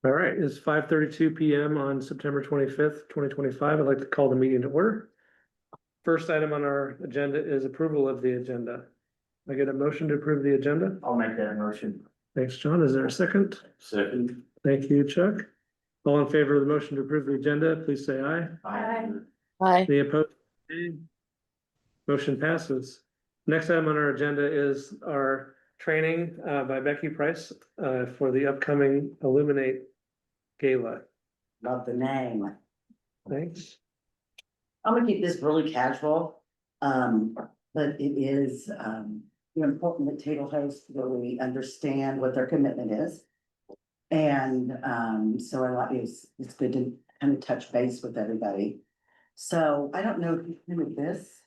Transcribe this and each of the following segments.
All right, it's 5:32 PM on September 25th, 2025. I'd like to call the meeting to order. First item on our agenda is approval of the agenda. I get a motion to approve the agenda? I'll make that motion. Thanks, John. Is there a second? Second. Thank you, Chuck. All in favor of the motion to approve the agenda, please say aye. Aye. Aye. Any opposed? Motion passes. Next item on our agenda is our training by Becky Price for the upcoming Illuminate Gala. Love the name. Thanks. I'm gonna keep this really casual. But it is, important that table hosts really understand what their commitment is. And, so I like, it's good to kind of touch base with everybody. So I don't know if you knew this.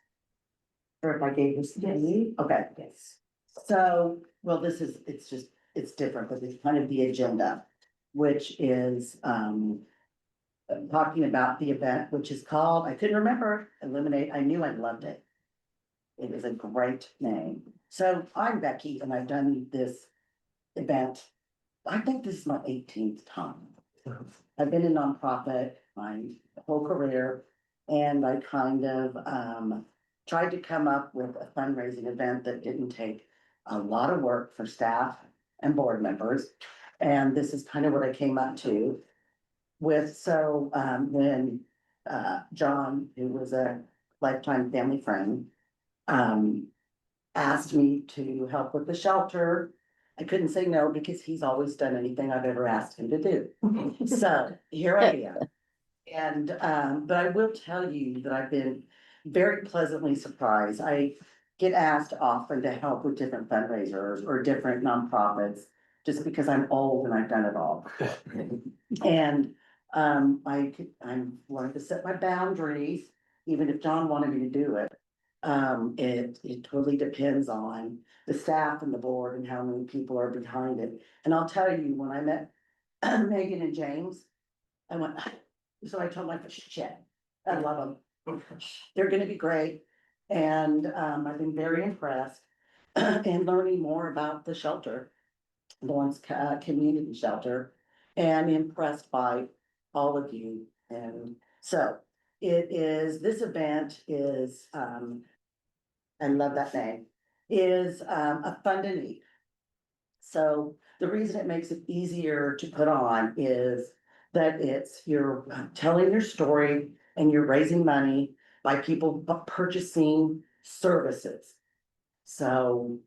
Or if I gave this to you. Okay, yes. So, well, it's different, but it's kind of the agenda, which is, talking about the event, which is called, I couldn't remember, Illuminate. I knew I loved it. It is a great name. So I'm Becky and I've done this event. I think this is my 18th time. I've been in nonprofit my whole career and I kind of tried to come up with a fundraising event that didn't take a lot of work for staff and board members. And this is kind of what I came up to with. So when John, who was a lifetime family friend, asked me to help with the shelter, I couldn't say no because he's always done anything I've ever asked him to do. So here I am. And but I will tell you that I've been very pleasantly surprised. I get asked often to help with different fundraisers or different nonprofits just because I'm old and I've done it all. And I'm learning to set my boundaries, even if John wanted me to do it. It totally depends on the staff and the board and how many people are behind it. And I'll tell you, when I met Megan and James, I went, so I told my shit, I love them. They're gonna be great. And I've been very impressed in learning more about the shelter, Lawrence Community Shelter, and impressed by all of you. And so this event is, I love that name, is a fund and need. So the reason it makes it easier to put on is that you're telling your story and you're raising money by people purchasing services. So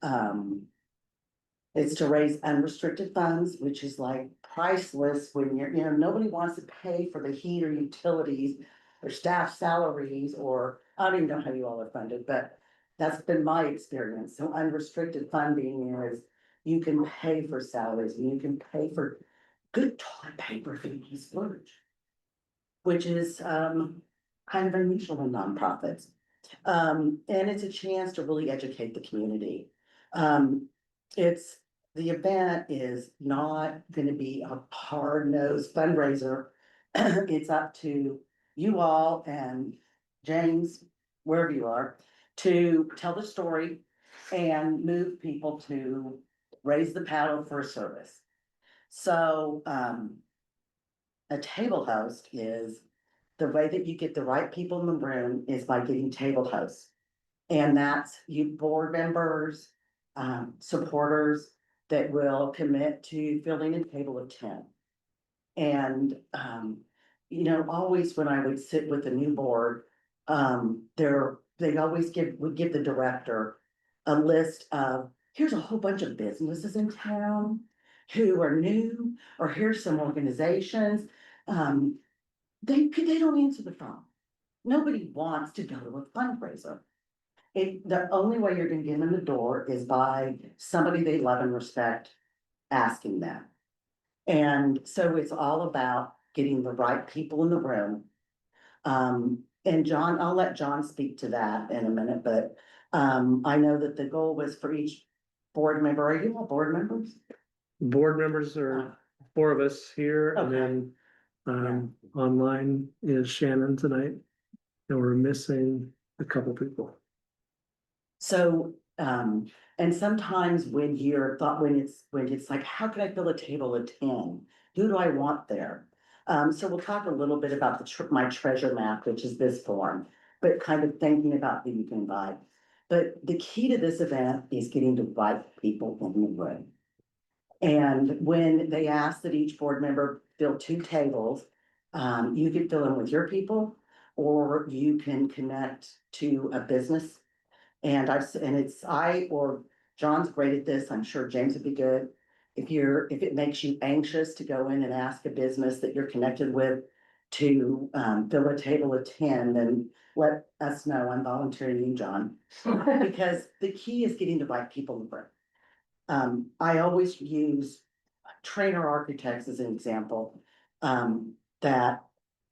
it's to raise unrestricted funds, which is like priceless when nobody wants to pay for the heat or utilities or staff salaries, or I don't even know how you all are funded, but that's been my experience. So unrestricted funding is you can pay for salaries and you can pay for good toilet paper if you can splurge, which is kind of unusual in nonprofits. And it's a chance to really educate the community. The event is not going to be a hard-nosed fundraiser. It's up to you all and James, wherever you are, to tell the story and move people to raise the paddle for a service. So a table host is the way that you get the right people in the room is by getting table hosts. And that's you board members, supporters that will commit to filling a table of 10. And always when I would sit with a new board, they always would give the director a list of, here's a whole bunch of businesses in town who are new, or here's some organizations. They don't answer the phone. Nobody wants to go to a fundraiser. The only way you're gonna get them in the door is by somebody they love and respect asking them. And so it's all about getting the right people in the room. And John, I'll let John speak to that in a minute, but I know that the goal was for each board member. Are you all board members? Board members are 4 of us here, and Okay. then online is Shannon tonight, and we're missing a couple people. So, and sometimes when it's like, how can I fill a table of 10? who do I want there? So we'll talk a little bit about my treasure map, which is this form, but kind of thinking about who you can invite. But the key to this event is getting the right people in the room. And when they ask that each board member fill 2 tables, you can fill in with your people, or you can connect to a business. And I or John's great at this, I'm sure James would be good. If it makes you anxious to go in and ask a business that you're connected with to fill a table of 10, then let us know. I'm volunteering you, John. Because the key is getting the right people in the room. I always use Trainer Architects as an example, that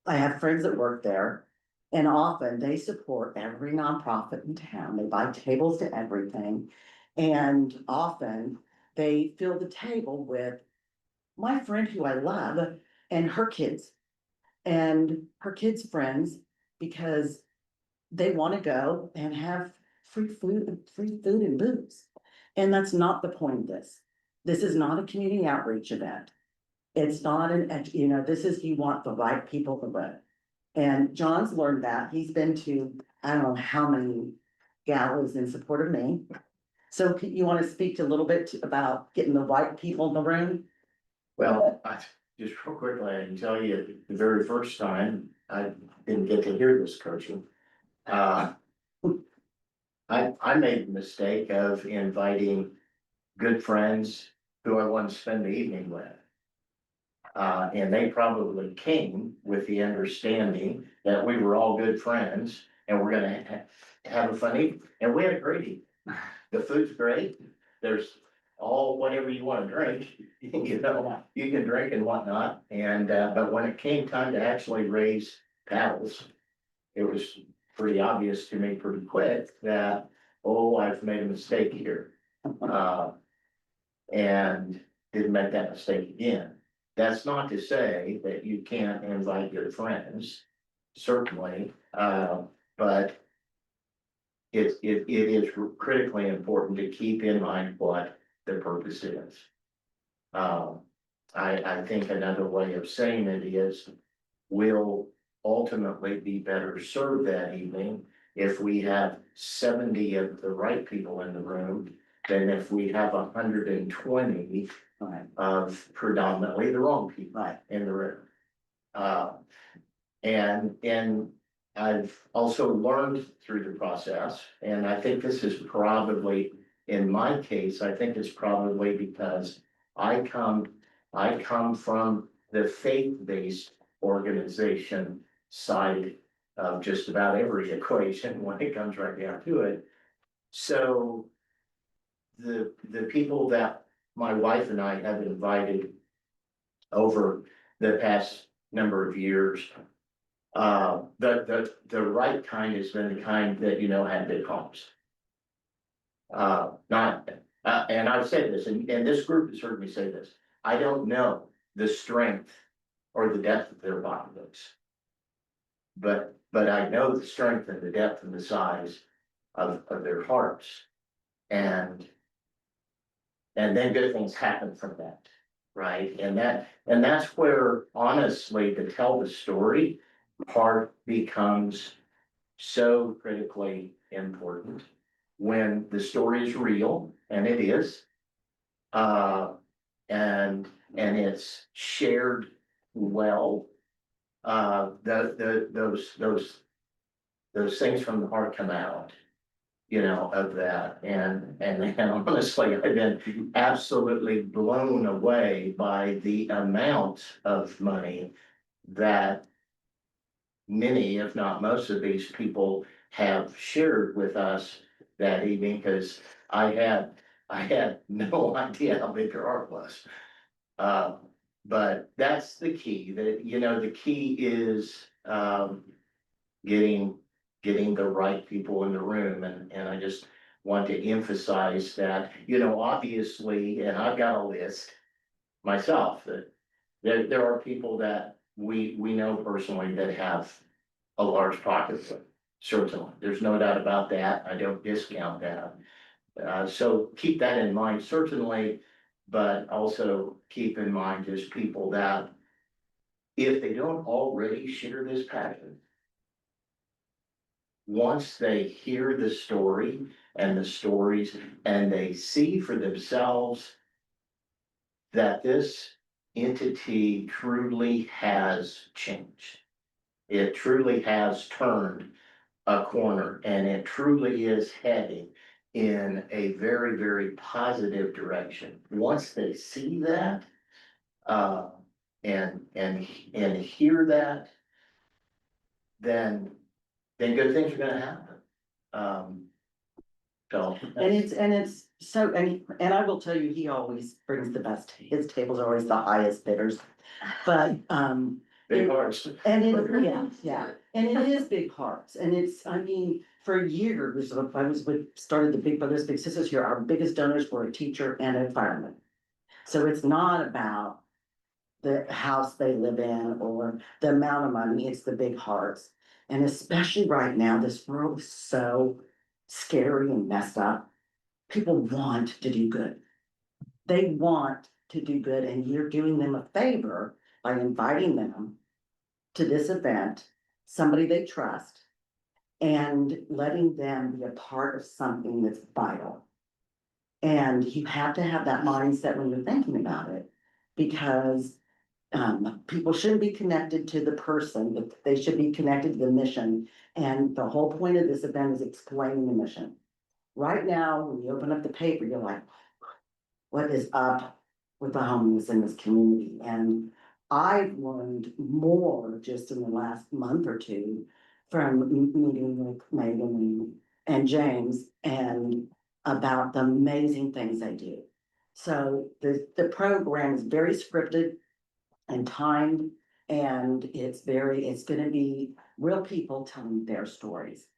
I have friends that work there. And often they support every nonprofit in town. They buy tables to everything. And often they fill the table with my friend who I love and her kids friends, because they want to go and have free food and booze. And that's not the point of this. This is not a community outreach event. It's not this is, you want the right people to run. And John's learned that. He's been to, I don't know how many galas in support of me. So you want to speak a little bit about getting the right people in the room? Well, just real quickly, I can tell you, the very first time, I didn't get to hear this coaching. I made the mistake of inviting good friends who I wanted to spend the evening with. And they probably came with the understanding that we were all good friends and we're gonna have a fun evening, and we had a great evening. The food's great, there's all whatever you wanna drink, you know, you can drink and whatnot, and, but when it came time to actually raise paddles, it was pretty obvious to me pretty quick that, oh, I've made a mistake here. And didn't make that mistake again. That's not to say that you can't invite your friends, certainly, but it is critically important to keep in mind what the purpose is. I think another way of saying it is, we'll ultimately be better served that evening if we have 70 of the right people in the room than if we have 120 of predominantly the wrong people in the room. And I've also learned through the process, and I think this is probably, in my case, I think it's probably because I come from the faith-based organization side of just about every equation when it comes right down to it. So the people that my wife and I have invited over the past number of years, the right kind has been the kind that, you know, had big homes. And I've said this, and this group has heard me say this, I don't know the strength or the depth of their pocketbooks. But I know the strength and the depth and the size of their hearts. And then good things happen from that, right? And that's where, honestly, to tell the story part becomes so critically important when the story is real, and it is, and it's shared well. Those things from the heart come out, you know, of that. And honestly, I've been absolutely blown away by the amount of money that many, if not most of these people have shared with us that evening, because I had no idea how big their heart was. But that's the key, that, you know, the key is, getting the right people in the room. And I just want to emphasize that, you know, obviously, and I've got a list myself, that there are people that we know personally that have a large pocketbook. Certainly, there's no doubt about that. I don't discount that. So keep that in mind. Certainly, but also keep in mind just people that if they don't already share this passion, once they hear the story and the stories and they see for themselves that this entity truly has changed. It truly has turned a corner and it truly is heading in a very, very positive direction. Once they see that, and hear that, then good things are gonna happen. So. And it's so, and I will tell you, he always brings the best, his tables are always the highest bidders. But, Big hearts. and it, yeah, and it is big hearts, and it's, I mean, for years, started the Big Brothers Big Sisters here, our biggest donors were a teacher and a fireman. So it's not about the house they live in or the amount of money, it's the big hearts. And especially right now, this world is so scary and messed up. People want to do good. They want to do good, and you're doing them a favor by inviting them to this event, somebody they trust, and letting them be a part of something that's vital. And you have to have that mindset when you're thinking about it, because people shouldn't be connected to the person, but they should be connected to the mission. And the whole point of this event is explaining the mission. Right now, when you open up the paper, you're like, what is up with the homeless in this community? And I've learned more just in the last month or two from meeting with Megan and James and about the amazing things they do. So the program is very scripted and timed, and it's gonna be real people telling their stories.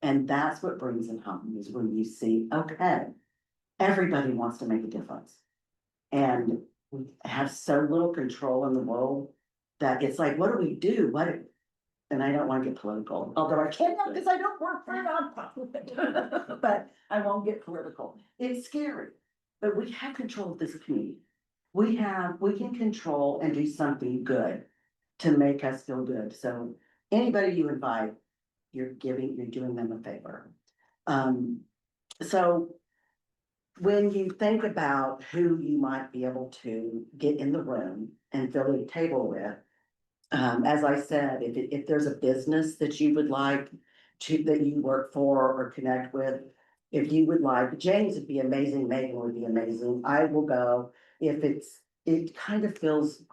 And that's what brings it home, is when you see, okay, everybody wants to make a difference. And we have so little control in the world that it's like, what do we do? And I don't want to get political, although I can't because I don't work for a nonprofit, but I won't get political. It's scary, but we have control of this community. We can control and do something good to make us feel good. So anybody you invite, you're doing them a favor. So when you think about who you might be able to get in the room and fill the table with, as I said, if there's a business that you would like that you work for or connect with, if you would like, James would be amazing, Megan would be amazing, I will go. It kind of feels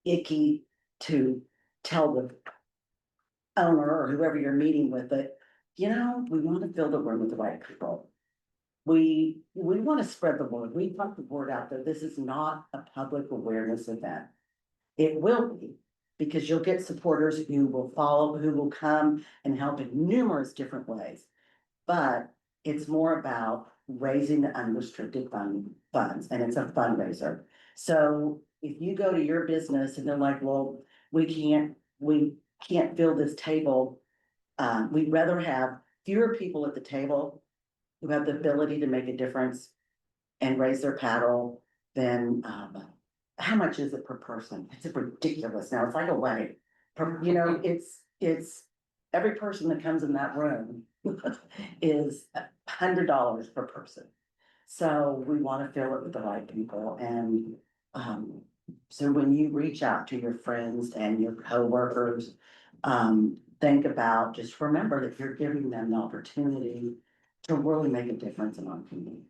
icky to tell the owner or whoever you're meeting with that, we want to fill the room with the right people. We want to spread the word. We want the word out there. This is not a public awareness event. It will be, because you'll get supporters who will follow, who will come and help in numerous different ways. But it's more about raising the unrestricted funds, and it's a fundraiser. So if you go to your business and they're like, well, we can't fill this table. We'd rather have fewer people at the table who have the ability to make a difference and raise their paddle, then how much is it per person? It's ridiculous now. It's like a wedding. It's every person that comes in that room is $100 per person. So we want to fill it with the right people. And so when you reach out to your friends and your coworkers, think about, just remember that you're giving them the opportunity to really make a difference in our community.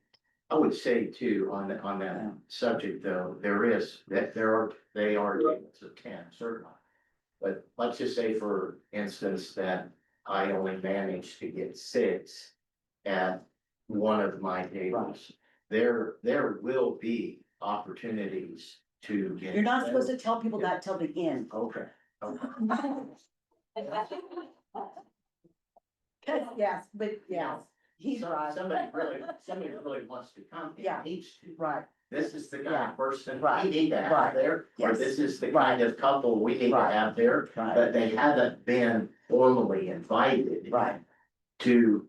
I would say too, on that subject though, they are tables of 10, certainly. But let's just say, for instance, that I only managed to get 6 at one of my tables. There will be opportunities to get. You're not supposed to tell people that till the end. Okay. Yes, but yes, he's right. Somebody really wants to come Yeah. and needs to. Right. This is the kind Yeah. of person Right. we need to have Right. there, or Yes. this is the kind of couple we need to Right. have there, Right. but they haven't been formally invited. Right. To,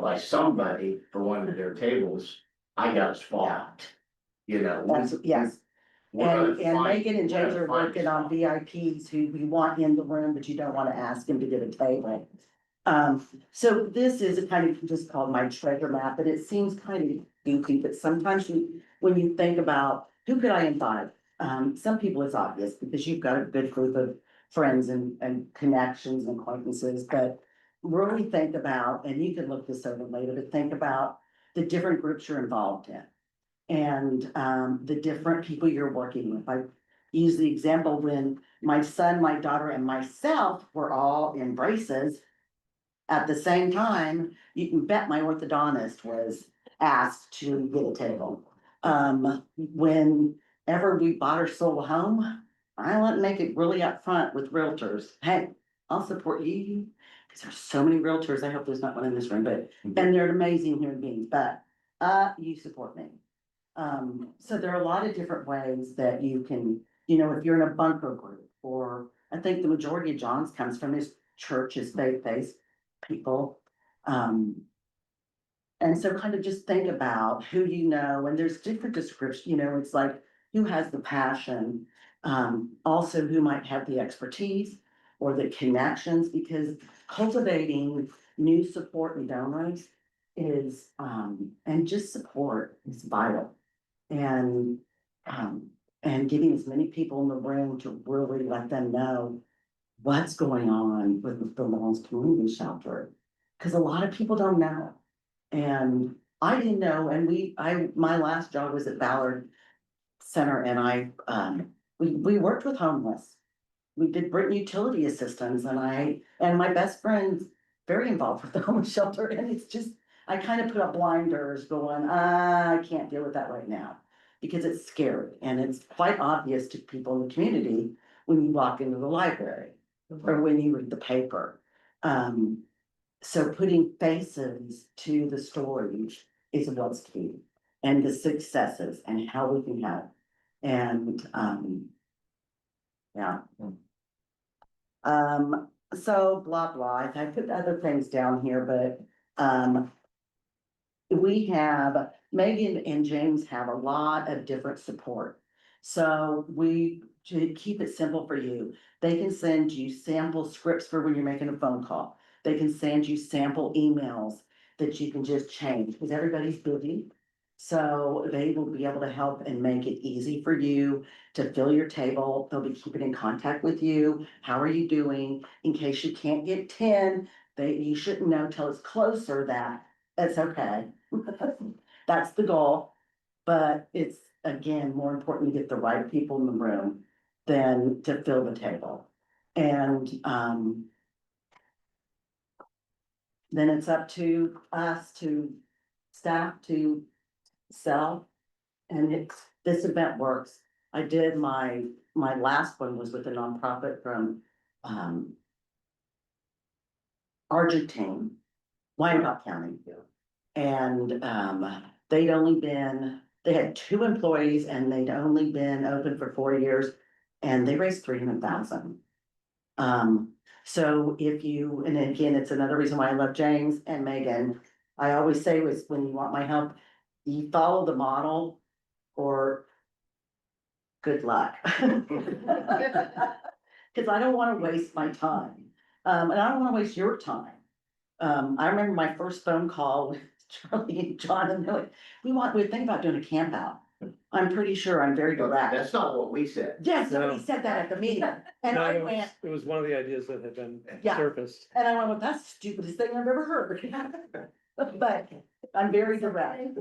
by somebody for one of their tables, I got a spot. you know. Yes. we're gonna And find- Megan and we're James gonna are find working on stuff. VIPs who we want in the room, but you don't wanna ask them to get a table. So this is a kind of just called my treasure map, but it seems kind of goofy, but sometimes when you think about who could I invite? Some people it's obvious because you've got a good group of friends and connections and acquaintances, but really think about, and you can look this over later, but think about the different groups you're involved in. And the different people you're working with. I use the example when my son, my daughter, and myself were all in braces. At the same time, you can bet my orthodontist was asked to get a table. Whenever we bought or sold a home, I want to make it really upfront with realtors. Hey, I'll support you. Because there's so many realtors. I hope there's not one in this room, but, and they're amazing human beings, but, you support me. So there are a lot of different ways that you can, if you're in a bunker group, or I think the majority of John's comes from his church, his faith-based people. And so kind of just think about who you know, and there's different descriptions, it's like who has the passion, also who might have the expertise or the connections, because cultivating new support and donors is, and just support is vital. And, and getting as many people in the room to really let them know what's going on with the Lawrence Community Shelter. Cause a lot of people don't know. And I didn't know, and my last job was at Ballard Center, and we worked with homeless. We did Britain utility assistance, and my best friend's very involved with the homeless shelter, and it's just, I kind of put up blinders going, I can't deal with that right now. Because it's scary, and it's quite obvious to people in the community when you walk into the library or when you read the paper. So putting faces to the stories is what's key, and the successes and how we can help. And, yeah. So blah, blah. I put other things down here, but, we have, Megan and James have a lot of different support. So to keep it simple for you, they can send you sample scripts for when you're making a phone call. They can send you sample emails that you can just change, because everybody's busy. So they will be able to help and make it easy for you to fill your table. They'll be keeping in contact with you. How are you doing? In case you can't get 10, you shouldn't know till it's closer that it's okay. That's the goal, but it's, again, more important to get the right people in the room than to fill the table. And, then it's up to us, to staff, to sell. And this event works. I did my last one was with a nonprofit from, Argentine, Wyandotte County. And, they had 2 employees, and they'd only been open for 4 years, and they raised 300,000. So and again, it's another reason why I love James and Megan. I always say was, when you want my help, you follow the model, or good luck. Cause I don't wanna waste my time, and I don't wanna waste your time. I remember my first phone call with Charlie and John, and they're like, we're thinking about doing a camp out. I'm pretty sure I'm very direct. That's not what we said. Yes, somebody No. said that at the meeting, and No, I it went, was one of the ideas that had been Yeah. surfaced. and I went, well, that's the stupidest thing I've ever heard. But I'm very direct.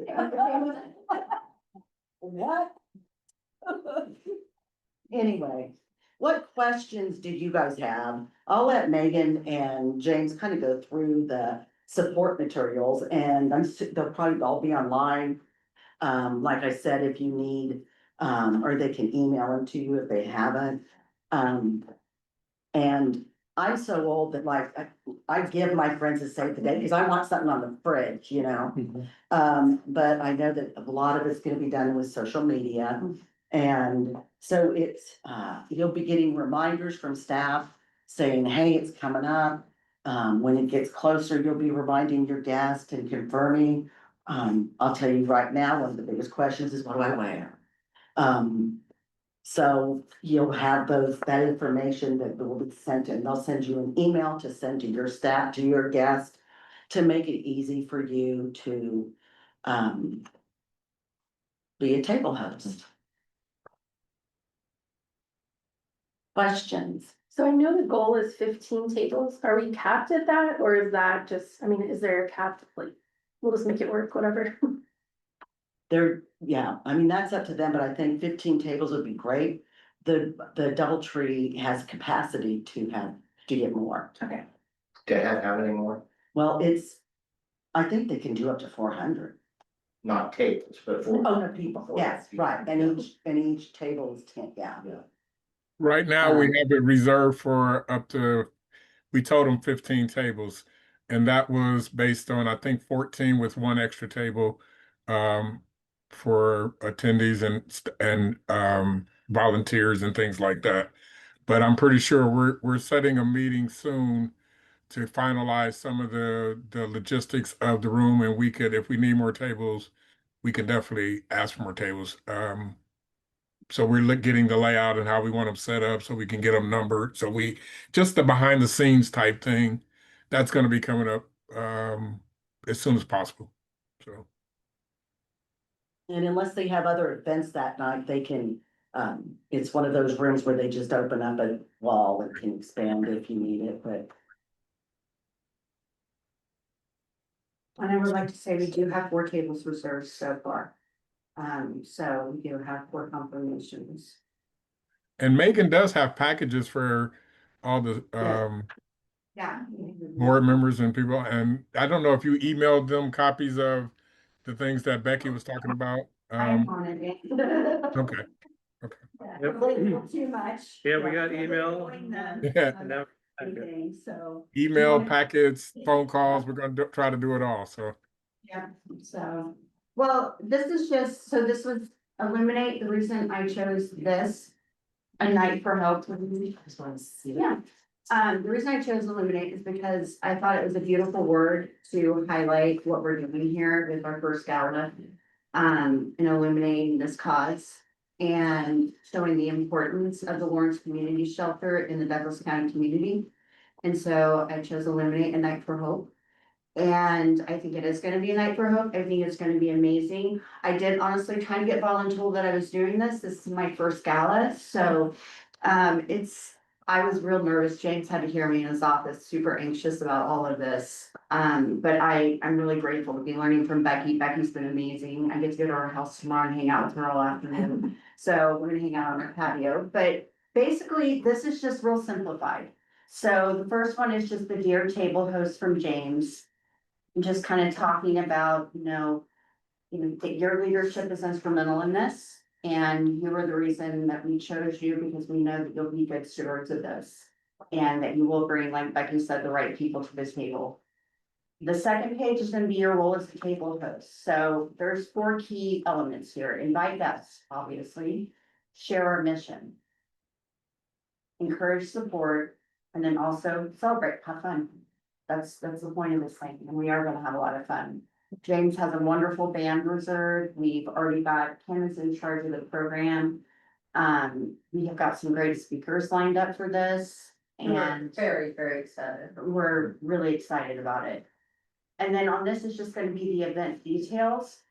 What? Anyway, what questions did you guys have? I'll let Megan and James kind of go through the support materials, and they'll probably all be online. Like I said, if you need, or they can email them to you if they haven't. And I'm so old that like, I give my friends a save the date because I want something on the fridge, but I know that a lot of it's gonna be done with social media. And so you'll be getting reminders from staff saying, hey, it's coming up. When it gets closer, you'll be reminding your guest and confirming. I'll tell you right now, one of the biggest questions is, what do I wear? So you'll have that information that will be sent, and they'll send you an email to send to your staff, to your guest, to make it easy for you to, be a table host. Questions? So I know the goal is 15 tables. Are we capped at that, or is that just, I mean, is there a cap, like, we'll just make it work, whatever? Yeah, I mean, that's up to them, but I think 15 tables would be great. The DoubleTree has capacity to get more. Okay. To have how many more? Well, I think they can do up to 400. Not tables, but Oh, for. no, people, yes, right, and each table is 10, yeah. Right now, we Um, have it reserved for up to, we told them 15 tables. And that was based on, I think, 14 with one extra table for attendees and volunteers and things like that. But I'm pretty sure we're setting a meeting soon to finalize some of the logistics of the room, and we could, if we need more tables, we can definitely ask for more tables. So we're getting the layout and how we want them set up so we can get them numbered. So just the behind the scenes type thing, that's going to be coming up as soon as possible. So. And unless they have other events that night, they can, it's one of those rooms where they just open up a wall and can expand if you need it, but. And I would like to say we do have 4 tables reserved so far. So we do have 4 confirmations. And Megan does have packages for all the Yeah. board members and people. And I don't know if you emailed them copies of the things that Becky was talking about. I'm on it. Okay. Yep. Too much. Yeah, we got email. Yeah. And now- Anything, so. Email packets, phone calls, we're going to try to do it all. So. Yeah, so, well, this is just, so this was Illuminate, the reason I chose this. A night for help. Just want to see. Yeah, the reason I chose Illuminate is because I thought it was a beautiful word to highlight what we're doing here with our first gala. And illuminating this cause and showing the importance of the Lawrence Community Shelter in the Douglas County community. And so I chose Illuminate, a night for hope. And I think it is gonna be a night for hope. I think it's gonna be amazing. I did honestly try to get voluntold that I was doing this. This is my first gala, so I was real nervous. James had to hear me in his office, super anxious about all of this. But I'm really grateful to be learning from Becky. Becky's been amazing. I get to go to her house tomorrow and hang out with her all afternoon. So we're gonna hang out on her patio, but basically, this is just real simplified. So the first one is just the Dear Table host from James. Just kind of talking about, that your leadership is instrumental in this. And you were the reason that we chose you because we know that you'll be good stewards of this. And that you will bring, like Becky said, the right people to this table. The second page is gonna be your role as the table host. So there's 4 key elements here. Invite guests, obviously. Share our mission. Encourage support, and then also celebrate, have fun. That's the point of this thing, and we are gonna have a lot of fun. James has a wonderful band reserved. We've already got Ken is in charge of the program. We have got some great speakers lined up for this, and Very, very excited. we're really excited about it. And then on this is just gonna be the event details.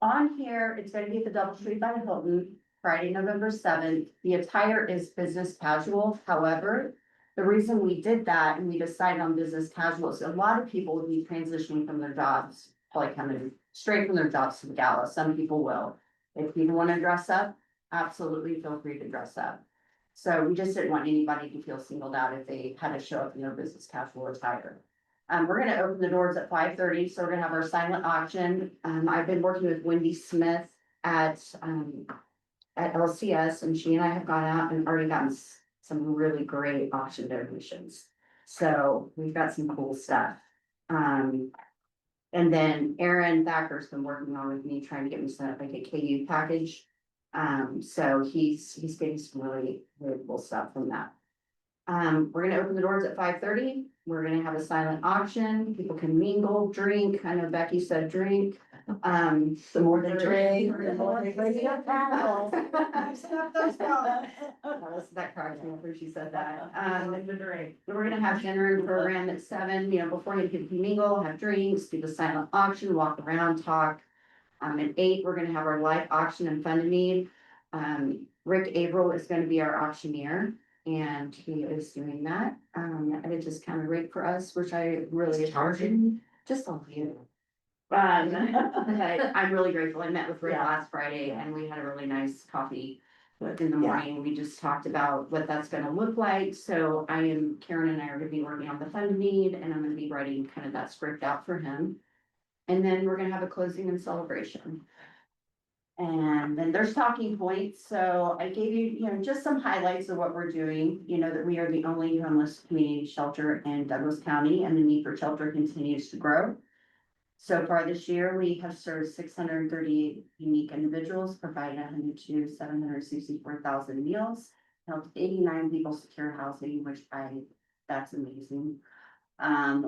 On here, it's gonna be at the DoubleTree by Hilton, Friday, November 7th. The attire is business casual, however. The reason we did that and we decided on business casual is a lot of people will be transitioning from their jobs, probably coming straight from their jobs to the gala. Some people will. If people want to dress up, absolutely feel free to dress up. So we just didn't want anybody to feel singled out if they had to show up in their business casual attire. We're gonna open the doors at 5:30, so we're gonna have our silent auction. I've been working with Wendy Smith at LCS, and she and I have gone out and already gotten some really great auction donations. So we've got some cool stuff. And then Aaron Thacker's been working on with me, trying to get me set up like a KU package. So he's getting some really, really cool stuff from that. We're gonna open the doors at 5:30. We're gonna have a silent auction. People can mingle, drink. I know Becky said drink. The more they drink. The more they raise up panels. That cracks me up when she said that. We're gonna have dinner and program at 7, beforehand, people can mingle, have drinks, do the silent auction, walk around, talk. At 8, we're gonna have our live auction and fund a need. Rick Averill is gonna be our auctioneer, and he is doing that. And it just kind of rate for us, which I really charging, just a little. But I'm really grateful. I met with Rick Yeah. last Friday and we had a really nice coffee in the morning. We just talked about what that's gonna look like. So Karen and I are gonna be working on the fund need, and I'm gonna be writing kind of that script out for him. And then we're gonna have a closing and celebration. And then there's talking points. So I gave you, just some highlights of what we're doing. That we are the only homeless community shelter in Douglas County, and the need for shelter continues to grow. So far this year, we have served 638 unique individuals, provided 764,000 meals, helped 89 people secure housing, that's amazing.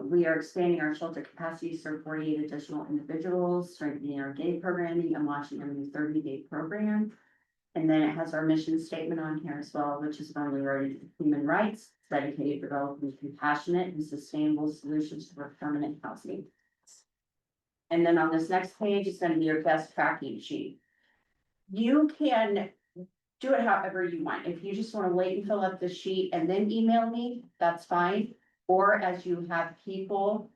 We are expanding our shelter capacity to serve 48 additional individuals, strengthening our day programming, and launching a new 30-day program. And then it has our mission statement on here as well, which is firmly rooted in human rights, dedicated to developing compassionate and sustainable solutions for permanent housing. And then on this next page is gonna be your guest tracking sheet. You can do it however you want. If you just wanna wait and fill out the sheet and then email me, that's fine. Or as you have people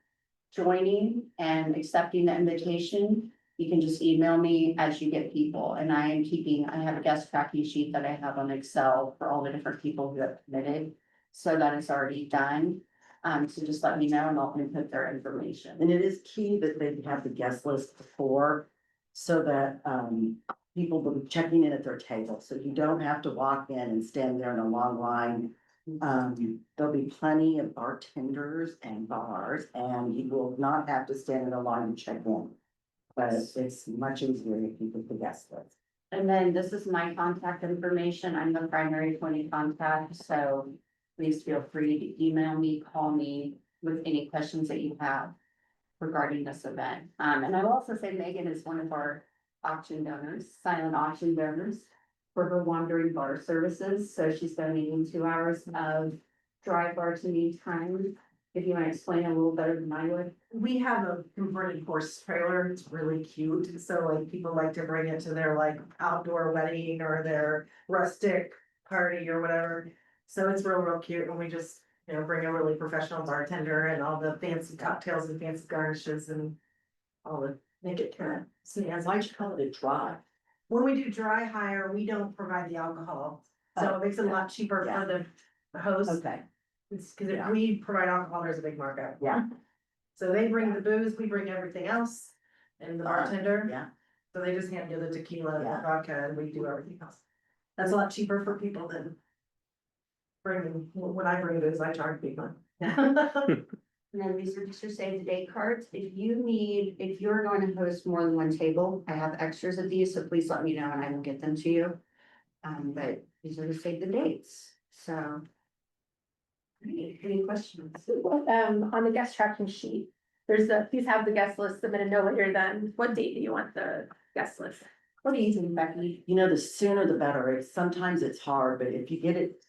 joining and accepting the invitation, you can just email me as you get people. And I have a guest tracking sheet that I have on Excel for all the different people who have committed. So that is already done. So just let me know and I'll input their information. And it is key that they have the guest list before, so that, people will be checking in at their table, so you don't have to walk in and stand there in a long line. There'll be plenty of bartenders and bars, and you will not have to stand in a line to check in. But it's much easier if you put the guest list. And then this is my contact information. I'm the primary point of contact, so please feel free to email me, call me with any questions that you have regarding this event. And I will also say Megan is one of our auction donors, silent auction donors for her wandering bar services. So she's donating 2 hours of dry bar to me time. If you want to explain a little better than I would. We have a converted horse trailer, it's really cute, so like people like to bring it to their like outdoor wedding or their rustic party or whatever. So it's real cute, and we just, bring a really professional bartender and all the fancy cocktails and fancy garnishes and all the, make it kind of snazzy. Why'd you call it a drive? When we do dry hire, we don't provide the alcohol, so it makes it a lot cheaper Yeah. for the host. Okay, It's cause Yeah. if we provide alcohol, there's a big markup. yeah, So they bring the booze, we bring everything else, and the bartender. yeah. So they just hand you the tequila and Yeah. the vodka, and we do everything else. That's a lot cheaper for people than bringing, when I bring booze, I charge people. And then these are just your save the date cards. If you're going to host more than one table, I have extras of these, so please let me know and I will get them to you. But these are the save the dates, so. Any questions? On the guest tracking sheet, please have the guest list submitted no later than, what date do you want the guest list? What do you think, Becky? The sooner the better. Sometimes it's hard, but if you get it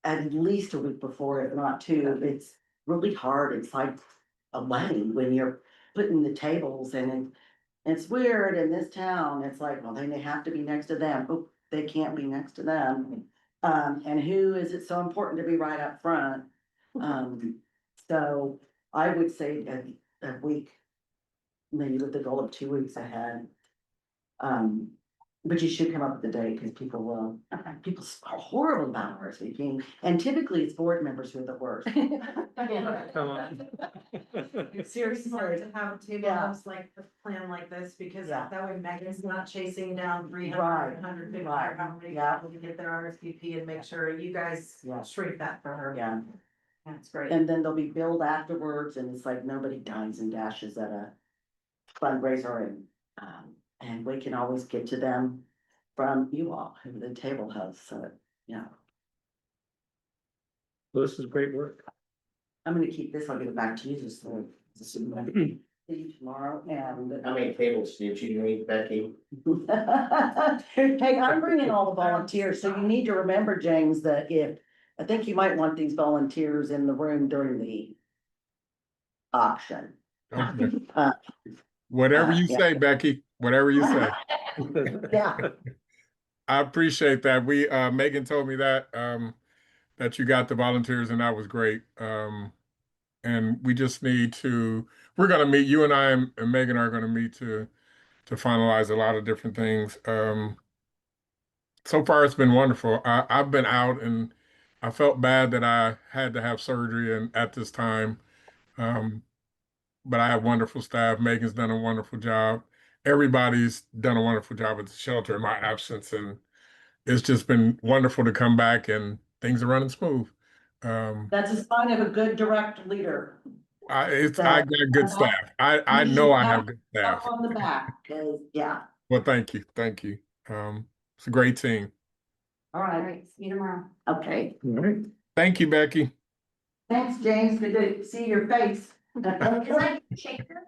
at least a week before, if not two, it's really hard. It's like a wedding when you're putting the tables and it's weird in this town. It's like, well, then they have to be next to them. Oh, they can't be next to them. And who is it so important to be right up front? So I would say a week, maybe with the goal of 2 weeks ahead. But you should come up with the date, because people will, people are horrible about RSVPing, and typically it's board members who are the worst. Come on. It's seriously hard to have a table Yeah. host like a plan like this, because Yeah. that way Megan's not chasing down 300, Right. 150, or Right. how many Yeah. people to get their RSVP, and make sure you guys Yeah. shrink that for her. Yeah, That's great. and then they'll be billed afterwards, and it's like nobody dimes and dashes at a fundraiser, and we can always get to them from you all, who the table hosts, so, yeah. Well, this is great work. I'm gonna keep this, I'll give it back to you, just so. See you tomorrow and. How many tables did you need, Becky? Hey, I'm bringing all the volunteers, so you need to remember, James, that I think you might want these volunteers in the room during the auction. Okay. Uh, Whatever you yeah. say, Becky, whatever you say. Yeah, I appreciate that. Megan told me that, that you got the volunteers and that was great. And we just we're gonna meet, you and I and Megan are gonna meet to finalize a lot of different things. So far it's been wonderful. I've been out and I felt bad that I had to have surgery and at this time. Um, but I have wonderful staff. Megan's done a wonderful job. Everybody's done a wonderful job at the shelter in my absence, and it's just been wonderful to come back and things are running smooth. that's a sign of a good direct leader. I So, got good staff. I you know should I pat have good yourself staff. on the back, 'cause, yeah, Well, thank you, thank you. It's a great team. all All right, right, see you tomorrow. okay. All right. Thank you, Becky. Thanks, James, good to see your face. Is that shaker?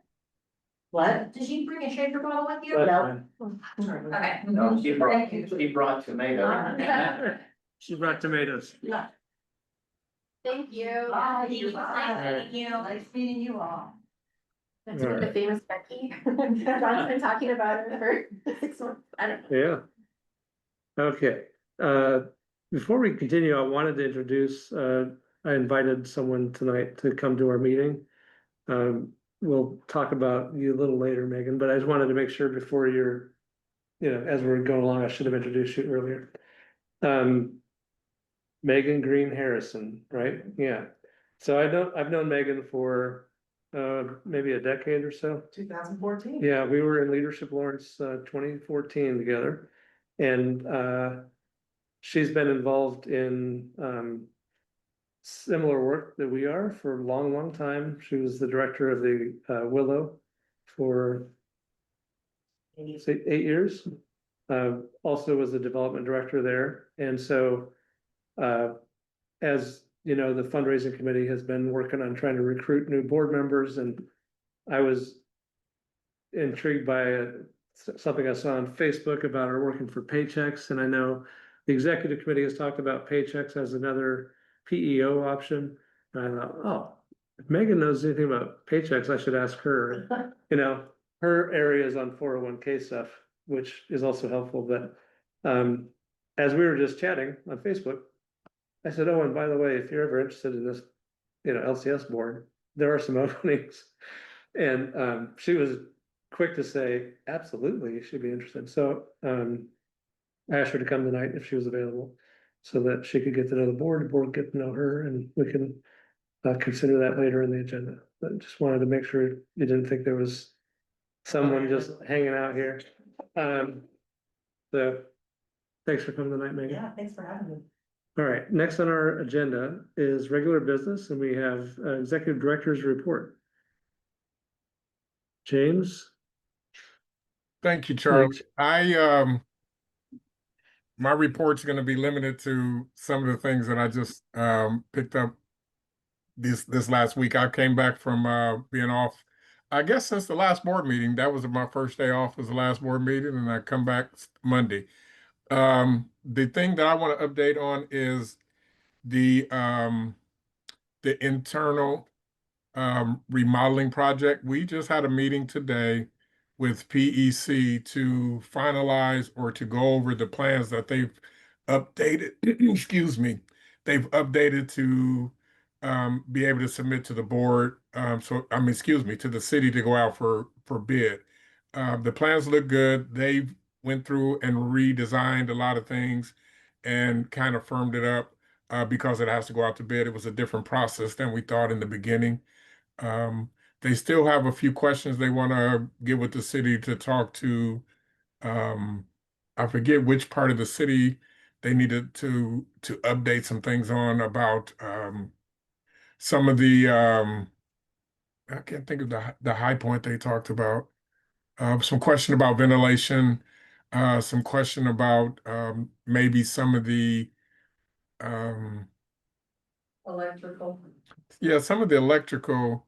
What? Did you bring a shaker bottle with you? No. Okay. No, she brought, Thank you. she brought tomato. She brought tomatoes. Yeah. Thank you. Bye. Thank you. Thank you. Nice meeting you all. That's what the famous Becky. John's been talking about her for 6 months. I don't know. Yeah. Okay, before we continue, I wanted to introduce, I invited someone tonight to come to our meeting. We'll talk about you a little later, Megan, but I just wanted to make sure before as we're going along, I should have introduced you earlier. Megan Green Harrison, right? Yeah. So I've known Megan for, maybe a decade or so. 2014. Yeah, we were in Leadership Lawrence, 2014 together. And, she's been involved in, similar work that we are for a long, long time. She was the director of the, Willow for, say, 8 years. Also was the development director there. And so, as you know, the fundraising committee has been working on trying to recruit new board members, and I was intrigued by something I saw on Facebook about her working for paychecks, and I know the executive committee has talked about paychecks as another PEO option. And I thought, oh, if Megan knows anything about paychecks, I should ask her. You know, her area is on 401k stuff, which is also helpful. But as we were just chatting on Facebook, I said, oh, and by the way, if you're ever interested in this, LCS board, there are some openings. And she was quick to say, absolutely, she'd be interested. So I asked her to come tonight if she was available, so that she could get to know the board get to know her, and we can consider that later in the agenda. But just wanted to make sure you didn't think there was someone just hanging out here. So thanks for coming tonight, Megan. Yeah, thanks for having me. All right, next on our agenda is regular business, and we have executive director's report. James? Thank you, Charlie. My report's going to be limited to some of the things that I just picked up this last week. I came back from being off, I guess, since the last board meeting. That was my first day off, was the last board meeting, and I come back Monday. The thing that I want to update on is the internal remodeling project. We just had a meeting today with PEC to finalize or to go over the plans that they've updated, excuse me, they've updated to be able to submit to the board. Excuse me, to the city to go out for bid. The plans look good. They've went through and redesigned a lot of things and kind of firmed it up because it has to go out to bid. It was a different process than we thought in the beginning. They still have a few questions they want to get with the city to talk to. I forget which part of the city they needed to update some things on about some of the I can't think of the high point they talked about. Some question about ventilation, some question about maybe some of the Electrical. yeah, some of the electrical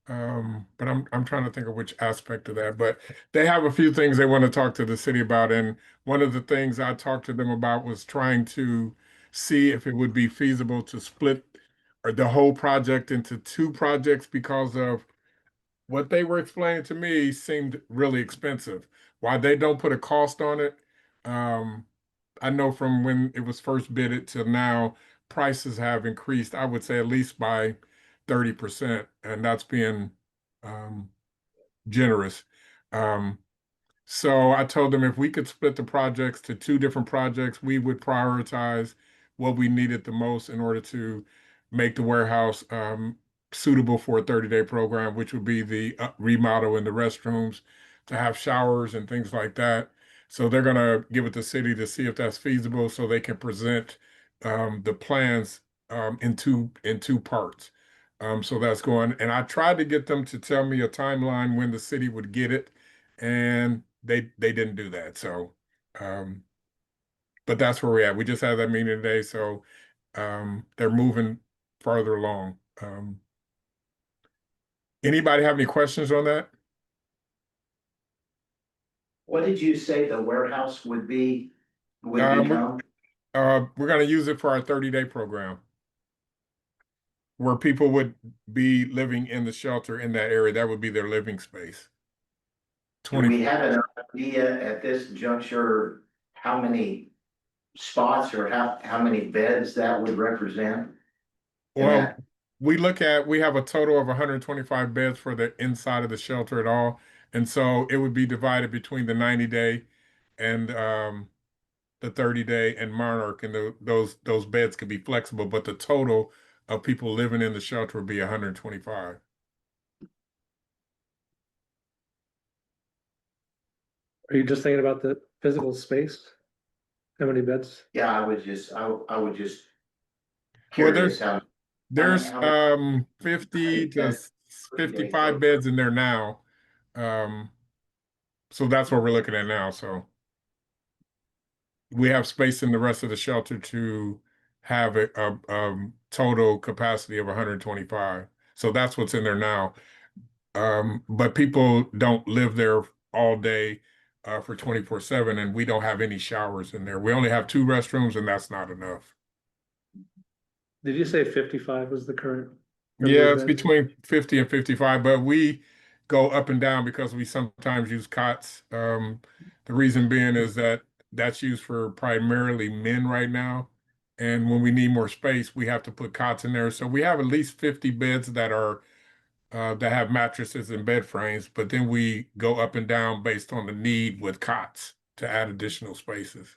But I'm trying to think of which aspect of that. But they have a few things they want to talk to the city about, and one of the things I talked to them about was trying to see if it would be feasible to split or the whole project into two projects because of what they were explaining to me seemed really expensive. Why they don't put a cost on it, um, I know from when it was first bidded to now, prices have increased, I would say at least by 30%, and that's being um, generous. Um, so I told them if we could split the projects to two different projects, we would prioritize what we needed the most in order to make the warehouse suitable for a 30-day program, which would be the remodel in the restrooms, to have showers and things like that. So they're gonna give it to the city to see if that's feasible, so they can present the plans in two parts. So that's going, and I tried to get them to tell me a timeline when the city would get it, and they didn't do that. So, um, but that's where we're at. We just had that meeting today, so they're moving farther along. Anybody have any questions on that? What did you say the warehouse would be, would Um, we- become? we're going to use it for our 30-day program, where people would be living in the shelter in that area. That would be their living space. Do we have an idea at this juncture, how many spots or how many beds that would represent? Well, we have a total of 125 beds for the inside of the shelter at all. And so it would be divided between the 90-day and the 30-day and Monarch, and those beds could be flexible, but the total of people living in the shelter would be 125. Are you just thinking about the physical space? How many beds? Yeah, I would just Well, curious how. there's how many 50 to beds per day 55 beds in there now. Um, so that's what we're looking at now. So we have space in the rest of the shelter to have a total capacity of 125. So that's what's in there now. But people don't live there all day for 24/7, and we don't have any showers in there. We only have two restrooms, and that's not enough. Did you say 55 was the current? number Yeah, of it's beds? between 50 and 55, but we go up and down because we sometimes use cots. The reason being is that that's used for primarily men right now. And when we need more space, we have to put cots in there. So we have at least 50 beds that have mattresses and bed frames, but then we go up and down based on the need with cots to add additional spaces.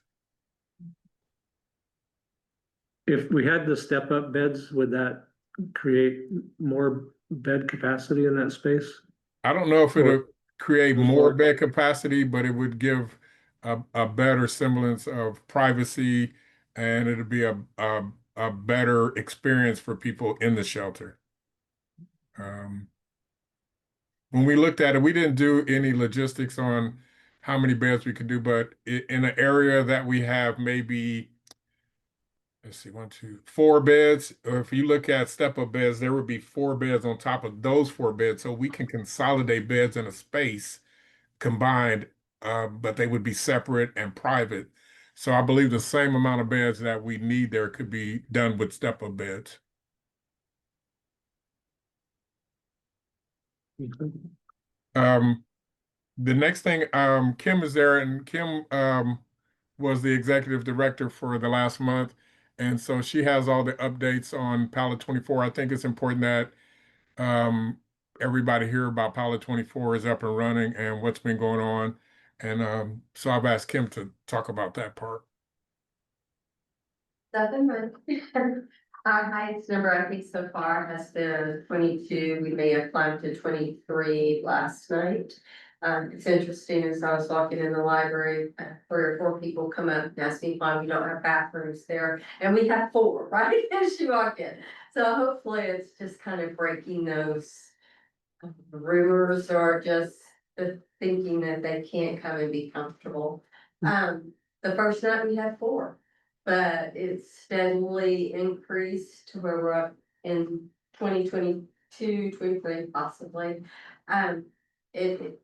If we had the step up beds, would that create more bed capacity in that space? I don't know if it'll create Just more more. bed capacity, but it would give a better semblance of privacy, and it'll be a better experience for people in the shelter. Um, when we looked at it, we didn't do any logistics on how many beds we could do, but in an area that we have maybe, let's see, one, two, four beds. Or if you look at step-up beds, there would be four beds on top of those four beds. So we can consolidate beds in a space combined, but they would be separate and private. So I believe the same amount of beds that we need there could be done with step-up beds. Um, the next thing, Kim is there, and Kim was the executive director for the last month. And so she has all the updates on Pilot 24. I think it's important that um, everybody hear about Pilot 24 is up and running and what's been going on. And so I've asked Kim to talk about that part. Our highest number, I think, so far has been 22. We may have climbed to 23 last night. It's interesting, as I was walking in the library, 3 or 4 people come up and ask me why we don't have bathrooms there, and we have 4, right, as you walk in. So hopefully it's just kind of breaking those rumors or just the thinking that they can't come and be comfortable. The first night we had 4. But it's steadily increased to where we're up in 2020, 23 possibly.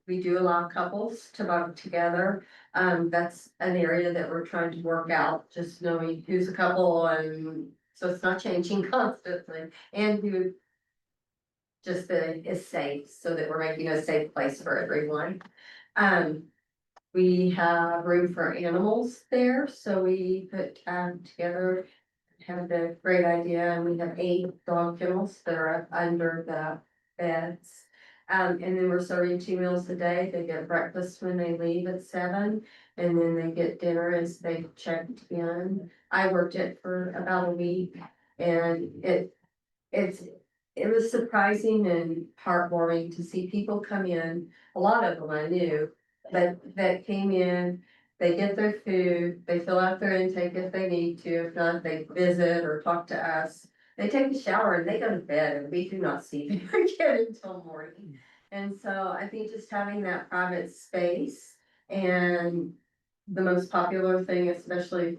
We do allow couples to vote together. That's an area that we're trying to work out, just knowing who's a couple and so it's not changing constantly and who just is safe so that we're making a safe place for everyone. We have room for animals there, so we put together, had the great idea, and we have 8 dog kennels that are up under the beds. And then we're serving 2 meals a day. They get breakfast when they leave at 7, and then they get dinner as they checked in. I worked it for about a week, and it was surprising and heartwarming to see people come in. A lot of them I knew, but that came in, they get their food, they fill out their intake if they need to, if not, they visit or talk to us. They take a shower and they go to bed and we do not see them again until morning. And so I think just having that private space, and the most popular thing, especially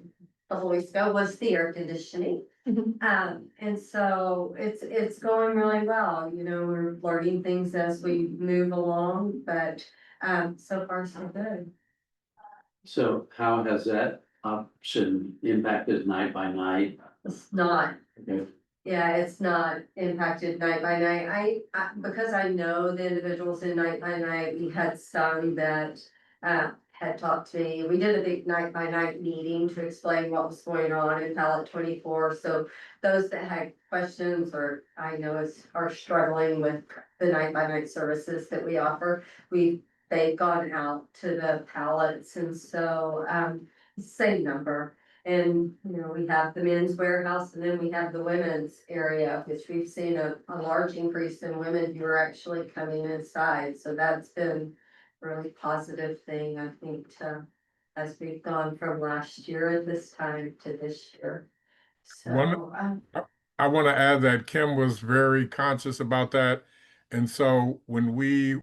a couple weeks ago, was the air conditioning. And so it's going really well, you know, we're learning things as we move along, but so far so good. So how has that option impacted night by night? It's not, Okay. yeah, it's not impacted night by night. I because I know the individuals in night by night, we had some that had talked to me. We did a big night by night meeting to explain what was going on in Pallet 24. So those that had questions or I know are struggling with the night by night services that we offer, they've gone out to the pallets, and so same number. And, you know, we have the men's warehouse and then we have the women's area, which we've seen a large increase in women who are actually coming inside. So that's been a really positive thing, I think, as we've gone from last year at this time to this year. So, I want to add that Kim was very conscious about that. And so when we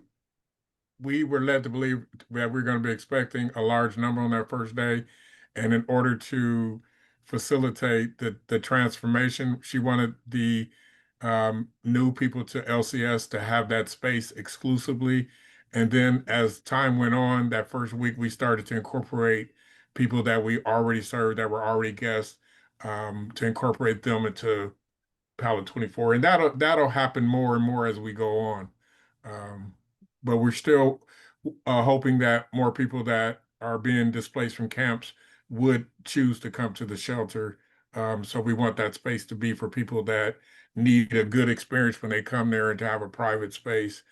were led to believe that we're going to be expecting a large number on that first day. And in order to facilitate the transformation, she wanted the new people to LCS to have that space exclusively. And then as time went on, that first week, we started to incorporate people that we already served, that were already guests, to incorporate them into Palette 24. And that'll happen more and more as we go on. But we're still hoping that more people that are being displaced from camps would choose to come to the shelter. So we want that space to be for people that need a good experience when they come there and to have a private space.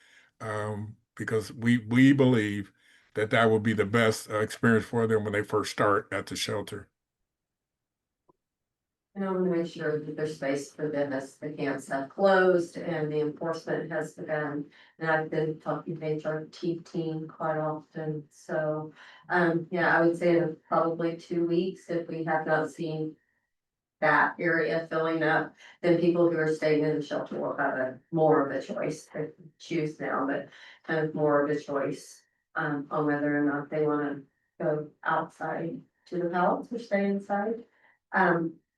Because we believe that that will be the best experience for them when they first start at the shelter. and I want to make sure that there's space for them as the camps have closed and the enforcement has begun. And I've been talking to HR team quite often, so, yeah, I would say in probably 2 weeks, if we have not seen that area filling up, then people who are staying in the shelter will have more of a choice. They choose now, but kind of more of a choice, on whether or not they want to go outside to the pallets or stay inside.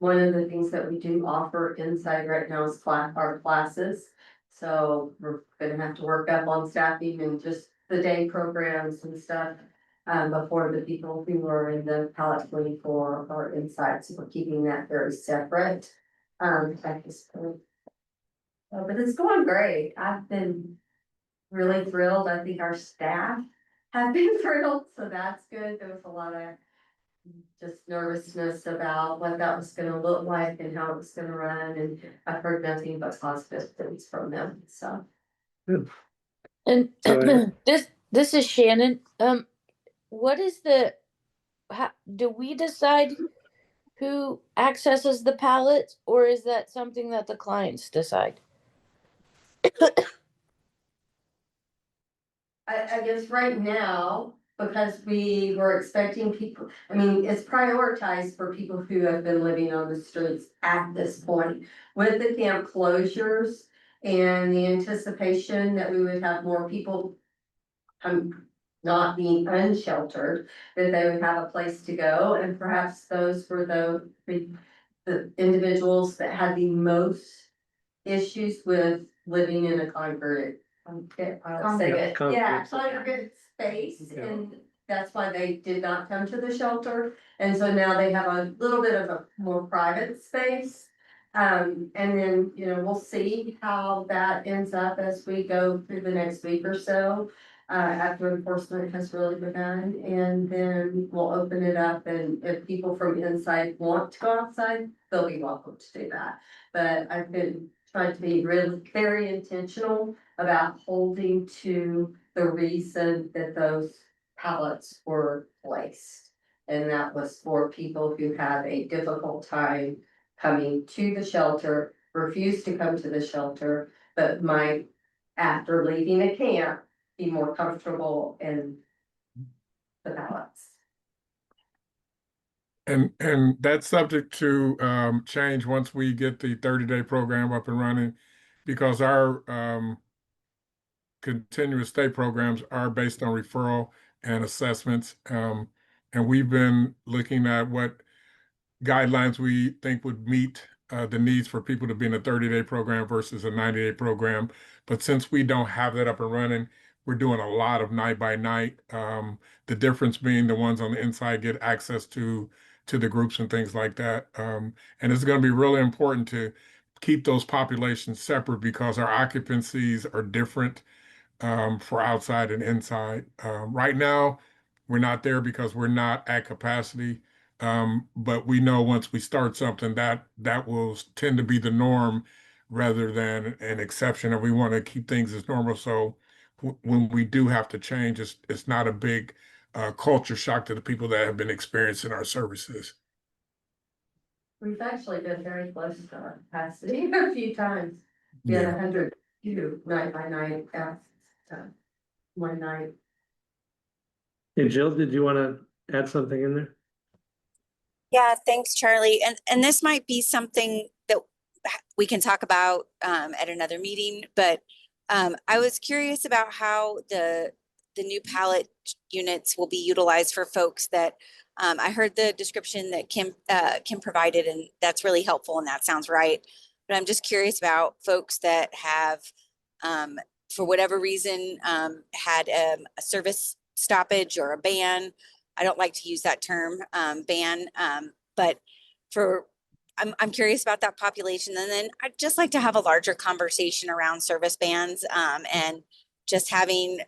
One of the things that we do offer inside right now is our classes. So we're gonna have to work up on staffing and just the day programs and stuff. Before the people who are in the Palette 24 are inside, so we're keeping that very separate. At this point. But it's going great. I've been really thrilled. I think our staff have been thrilled, so that's good. There was a lot of just nervousness about what that was gonna look like and how it was gonna run, and I've heard nothing but positive things from them, so. And So, this is Shannon. What is how, do we decide who accesses the pallets, or is that something that the clients decide? I guess right now, because we were expecting people, I mean, it's prioritized for people who have been living on the streets at this point. With the camp closures and the anticipation that we would have more people not being unsheltered, that they would have a place to go, and perhaps those were the individuals that had the most issues with living in a congregate. I'll say it, Congregate. yeah, congregate space, Yeah. and that's why they did not come to the shelter. And so now they have a little bit of a more private space. And then, you know, we'll see how that ends up as we go through the next week or so. After enforcement has really begun, and then we'll open it up, and if people from inside want to go outside, they'll be welcome to do that. But I've been trying to be really very intentional about holding to the reason that those pallets were placed. And that was for people who had a difficult time coming to the shelter, refused to come to the shelter, but might, after leaving a camp, be more comfortable in the pallets. And that's subject to change once we get the 30-day program up and running, because our continuous stay programs are based on referral and assessments. And we've been looking at what guidelines we think would meet the needs for people to be in a 30-day program versus a 90-day program. But since we don't have that up and running, we're doing a lot of night by night. The difference being the ones on the inside get access to the groups and things like that. And it's going to be really important to keep those populations separate because our occupancies are different for outside and inside. Right now, we're not there because we're not at capacity. But we know once we start something that will tend to be the norm rather than an exception, and we want to keep things as normal. So when we do have to change, it's not a big culture shock to the people that have been experiencing our services. We've actually been very close to our capacity a few times. We had 102 night by night one night. Hey, Jill, did you want to add something in there? Yeah, thanks, Charlie. And this might be something that we can talk about at another meeting, but I was curious about how the new pallet units will be utilized for folks that I heard the description that Kim provided, and that's really helpful, and that sounds right. But I'm just curious about folks that have, for whatever reason, had a service stoppage or a ban. I don't like to use that term, ban, but I'm curious about that population. And then I'd just like to have a larger conversation around service bans, and just having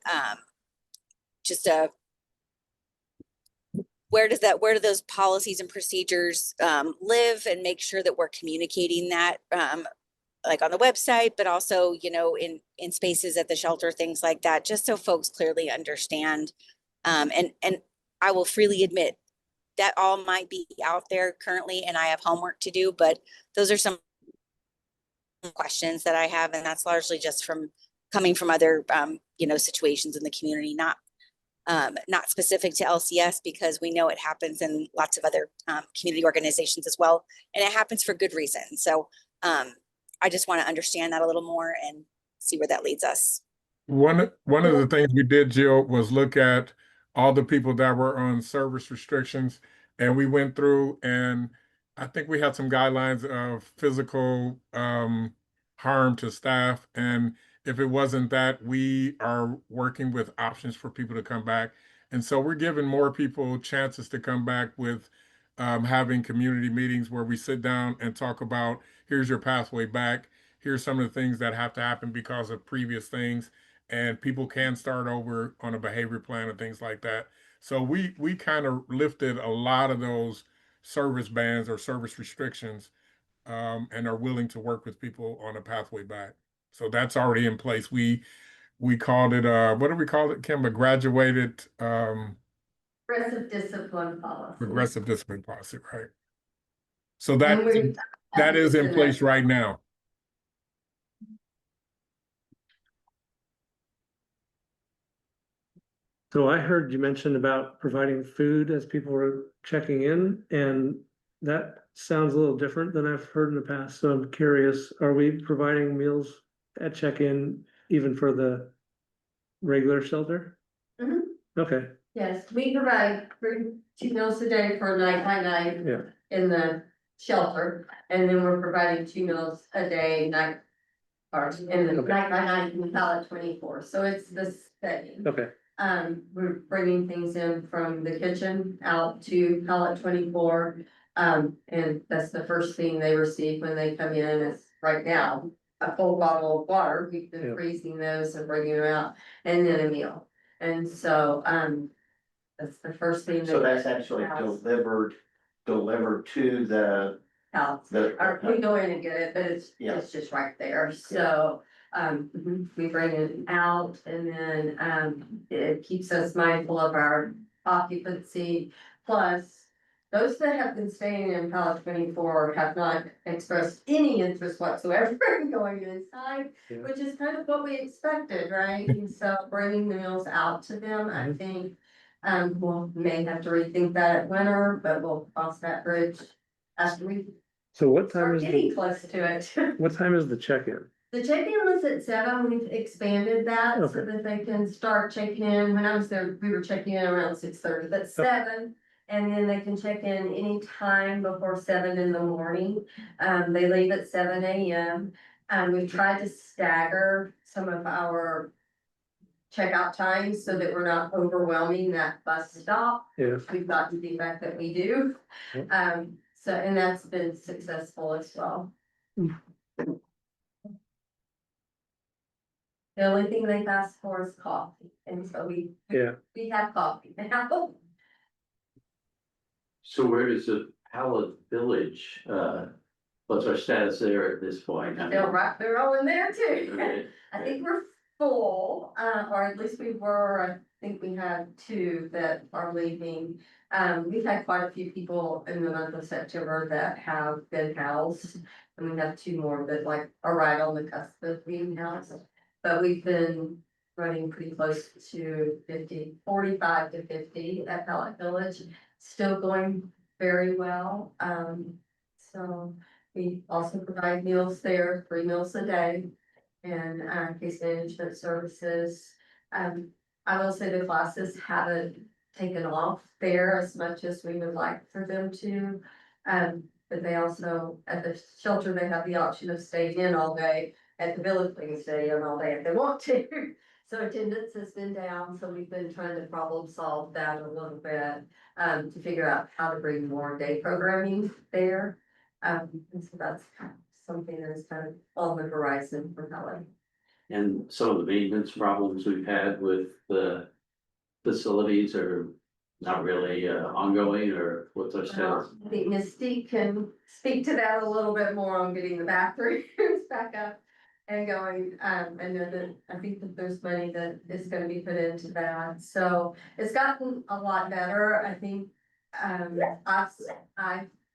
where do those policies and procedures live, and make sure that we're communicating that like on the website, but also, you know, in spaces at the shelter, things like that, just so folks clearly understand. And I will freely admit that all might be out there currently, and I have homework to do, but those are some questions that I have, and that's largely just from coming from other, you know, situations in the community, not specific to LCS, because we know it happens in lots of other community organizations as well, and it happens for good reason. So I just want to understand that a little more and see where that leads us. One of the things we did, Jill, was look at all the people that were on service restrictions, and we went through, and I think we had some guidelines of physical harm to staff. And if it wasn't that, we are working with options for people to come back. And so we're giving more people chances to come back with having community meetings where we sit down and talk about, here's your pathway back. Here's some of the things that have to happen because of previous things, and people can start over on a behavior plan and things like that. So we kind of lifted a lot of those service bans or service restrictions, and are willing to work with people on a pathway back. So that's already in place. We called it what do we call it, Kim? A graduated Progressive discipline policy. progressive discipline policy, right? So And that is in place right now. So I heard you mention about providing food as people were checking in, and that sounds a little different than I've heard in the past. So I'm curious, are we providing meals at check-in even for the regular shelter? Mhm. Okay, Yes, we provide 2 meals a day for night by night yeah, in the shelter, and then we're providing 2 meals a day night Or in the Okay. night by night in the ballot 24, so it's this thing. Okay, We're bringing things in from the kitchen out to pallet 24. And that's the first thing they receive when they come in is right now, a full bottle of water. We've been Yeah. freezing those and bringing them out, and then a meal. And so, that's the first thing. So that that's actually house. delivered to the, House. Or we go in and get it, but Yeah. it's just right there, so, we bring it out and then, it keeps us mindful of our occupancy. Plus, those that have been staying in pallet 24 have not expressed any interest whatsoever in going inside, Yeah. which is kind of what we expected, right? And so bringing the meals out to them, I Mhm. think, we'll may have to rethink that at winter, but we'll cross that bridge after we so what time start is getting the, close to it. what time is the check-in? The check-in was at 7, we've expanded that so Okay. that they can start checking in. When I was there, we were checking in around 6:30, but 7. And then they can check in any time before 7 in the morning. They leave at 7 AM. We've tried to stagger some of our checkout times so that we're not overwhelming that bus stop. Yeah, We've gotten feedback that we do. Yep. So, and that's been successful as well. The only thing they've asked for is coffee, and so yeah. we have coffee now. So where does the Pallet Village, what's our status there at this point? I mean, They're all in there too. okay, I think we're full, or at least we were, I think we had 2 that are leaving. We've had quite a few people in the month of September that have been housed. And we have 2 more that like are right on the cusp of being housed. But we've been running pretty close to 45 to 50 at Pallet Village, still going very well. So we also provide meals there, 3 meals a day. And case management services. I will say the classes haven't taken off there as much as we would like for them to. But they also, at the shelter, they have the option of staying in all day. At the village, they can stay in all day if they want to. So attendance has been down, so we've been trying to problem solve that a little bit. To figure out how to bring more day programming there. And so that's something that is kind of on the horizon for Helen. and some of the maintenance problems we've had with the facilities are not really ongoing, or what's our status? I think Mystique can speak to that a little bit more on getting the bathrooms back up and going. I know that, I think that there's money that is gonna be put into that, so it's gotten a lot better, I think. I've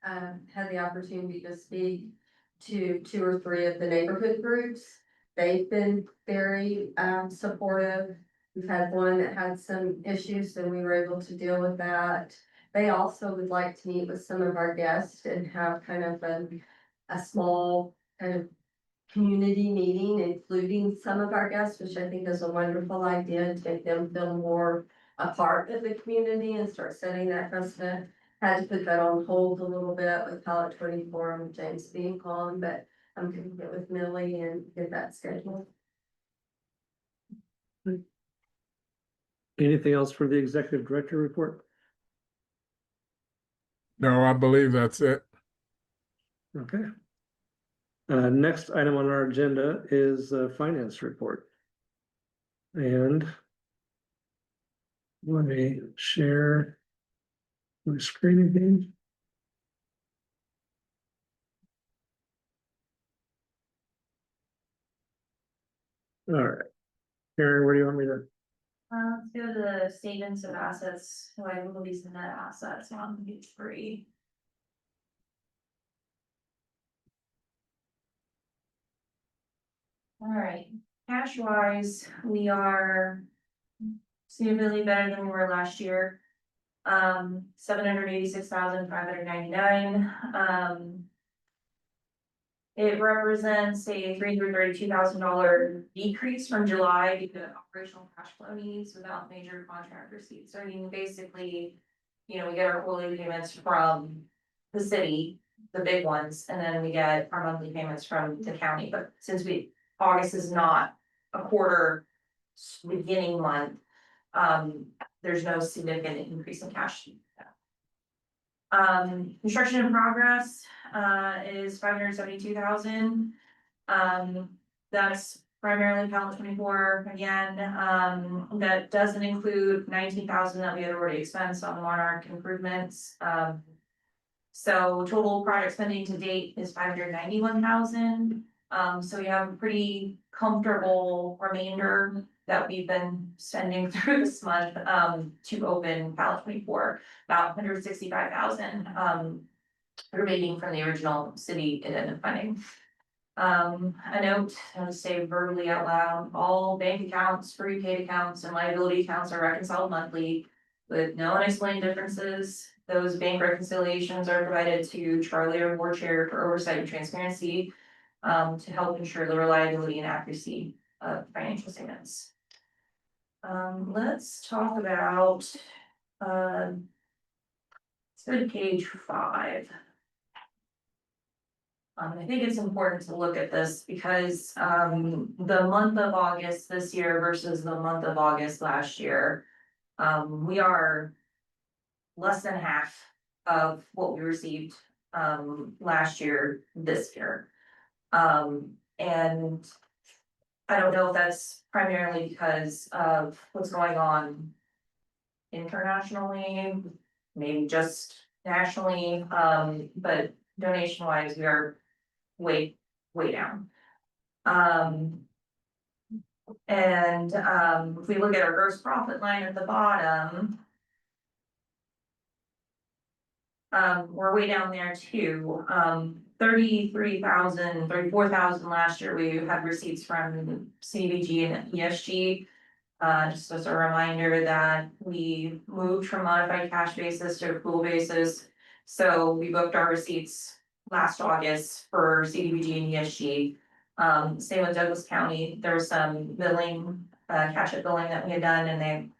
had the opportunity to speak to 2 or 3 of the neighborhood groups. They've been very supportive. We've had one that had some issues and we were able to deal with that. They also would like to meet with some of our guests and have kind of a small kind of community meeting, including some of our guests, which I think is a wonderful idea, to make them feel more a part of the community and start setting that precedent. Had to put that on hold a little bit with Pallet 24 and James being gone, but I'm gonna get with Millie and get that scheduled. Anything else for the executive director report? No, I believe that's it. Okay. Next item on our agenda is finance report. And let me share my screen again. All right. Karen, where do you want me to? Let's go to the statements of assets, so I release the net assets on page 3. All right, cash wise, we are significantly better than we were last year. 786,599. It represents a $332,000 decrease from July due to operational cash flow needs without major contract receipts. So I mean, basically, you know, we get our quarterly payments from the city, the big ones, and then we get our monthly payments from the county. But since we August is not a quarter beginning month, there's no significant increase in cash. Construction in progress, is 572,000. That's primarily pallet 24 again, that doesn't include 19,000 that we had already expensed on Monarch improvements. So total project spending to date is 591,000. So we have a pretty comfortable remainder that we've been spending through this month, to open pallet 24, about 165,000, remaining from the original city funding. A note, I'll say verbally out loud, all bank accounts, prepaid accounts, and liability accounts are reconciled monthly with no unexplained differences. Those bank reconciliations are provided to Charlie, our board chair, for oversight and transparency, to help ensure the reliability and accuracy of financial statements. Let's talk about, let's go to page 5. I think it's important to look at this because the month of August this year versus the month of August last year, we are less than half of what we received last year this year. And I don't know if that's primarily because of what's going on internationally, maybe just nationally, but donation wise, we are way down. If we look at our gross profit line at the bottom, we're way down there too. 34,000 last year, we had receipts from CDBG and ESG. Just as a reminder that we moved from modified cash basis to accrual basis. So we booked our receipts last August for CDBG and ESG. Same with Douglas County, there was some billing, catch-up billing that we had done and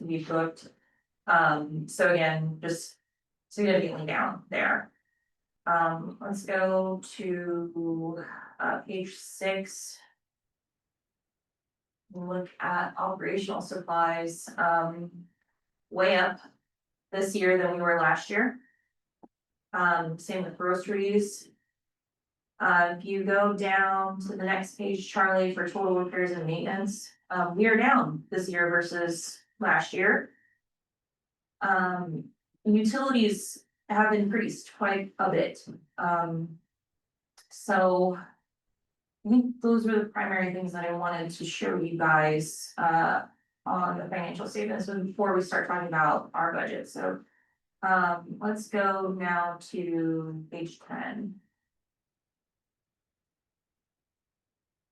we booked. So again, just significantly down there. Let's go to page 6. Look at operational supplies, way up this year than we were last year. Same with groceries. If you go down to the next page, Charlie, for total repairs and maintenance, we are down this year versus last year. Utilities have increased quite a bit. So I think those were the primary things that I wanted to show you guys on the financial statements before we start talking about our budget. So let's go now to page 10.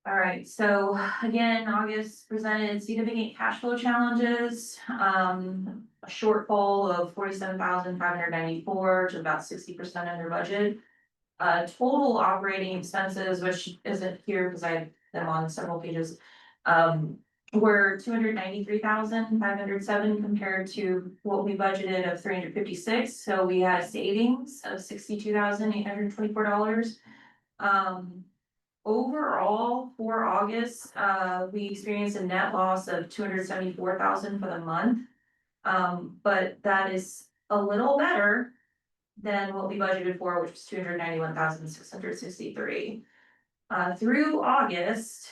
All right, so again, August presented significant cash flow challenges, a shortfall of 47,594 to about 60% under budget. Total operating expenses, which isn't here because I have them on several pages, were 293,507 compared to what we budgeted of 356. So we had savings of $62,824. Overall, for August, we experienced a net loss of 274,000 for the month. But that is a little better than what we budgeted for, which was 291,663. Through August,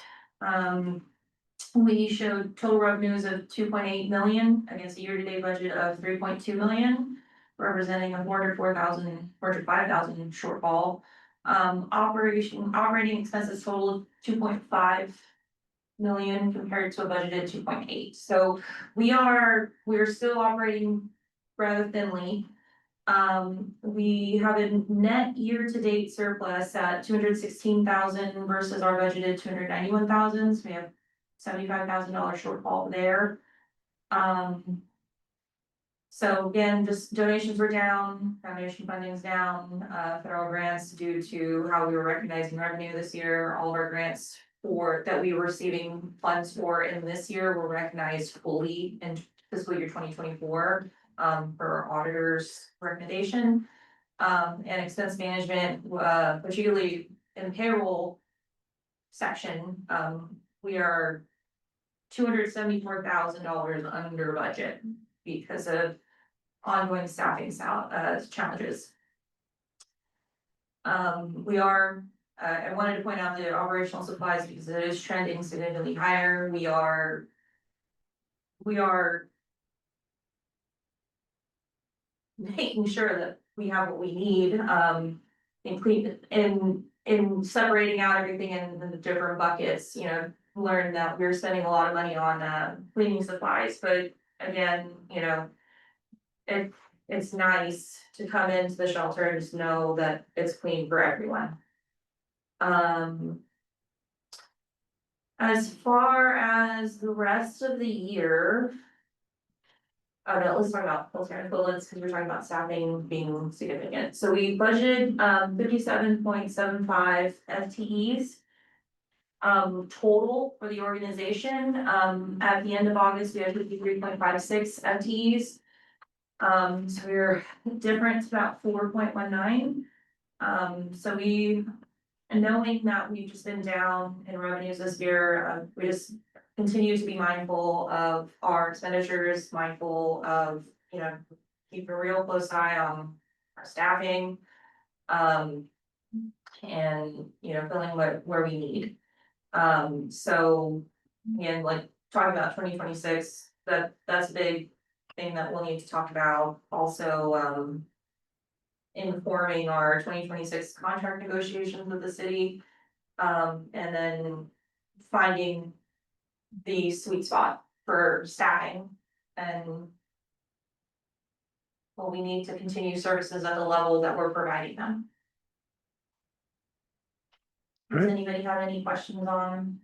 we showed total revenues of 2.8 million against a year-to-date budget of 3.2 million, representing a 405,000 shortfall. Operating expenses totaled 2.5 million compared to a budgeted 2.8. So we're still operating rather thinly. We have a net year-to-date surplus at 216,000 versus our budgeted 291,000. So we have $75,000 shortfall there. So again, just donations were down, foundation funding's down, federal grants due to how we were recognizing revenue this year. All of our grants that we were receiving funds for in this year were recognized fully in fiscal year 2024, per auditor's recommendation. And expense management, particularly in payroll, section, we are $274,000 under budget because of ongoing staffing challenges. We are, I wanted to point out the operational supplies because it is trending significantly higher. We are making sure that we have what we need, in separating out everything in the different buckets, you know, learned that we're spending a lot of money on, cleaning supplies, but again, you know, it's nice to come into the shelter and just know that it's clean for everyone. As far as the rest of the year. Oh no, let's talk about full-time equivalents, because we're talking about staffing being significant. So we budgeted 57.75 FTEs. Total for the organization, at the end of August, we had 53.56 FTEs. So we're different about 4.19. So and knowing that we've just been down in revenues this year, we just continue to be mindful of our expenditures, mindful of, you know, keep a real close eye on our staffing. And, you know, filling where we need. So, again, like talking about 2026, that's a big thing that we'll need to talk about. Also, informing our 2026 contract negotiations with the city. And then finding the sweet spot for staffing and well, we need to continue services at the level that we're providing them. Does Right. anybody have any questions on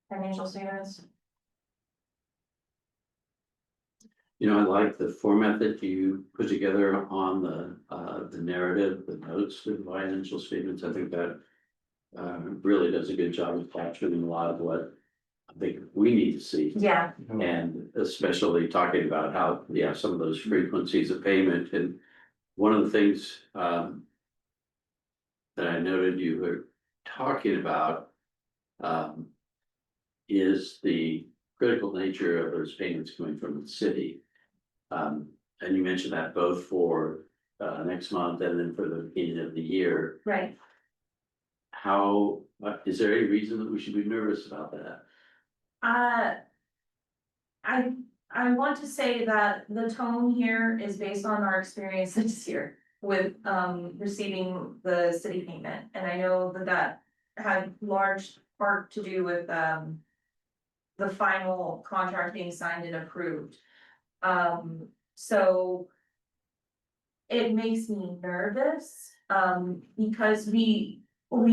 financial statements? You know, I like the format that you put together on the narrative, the notes to the financial statements. I think that really does a good job of capturing a lot of what I think we need to see. Yeah. And especially talking about how, yeah, some of those frequencies of payment. And one of the things that I noted you were talking about is the critical nature of those payments coming from the city. And you mentioned that both for next month and then for the beginning of the year. Right. How, is there any reason that we should be nervous about that? I want to say that the tone here is based on our experience this year with receiving the city payment. And I know that had large part to do with the final contract being signed and approved. So it makes me nervous because we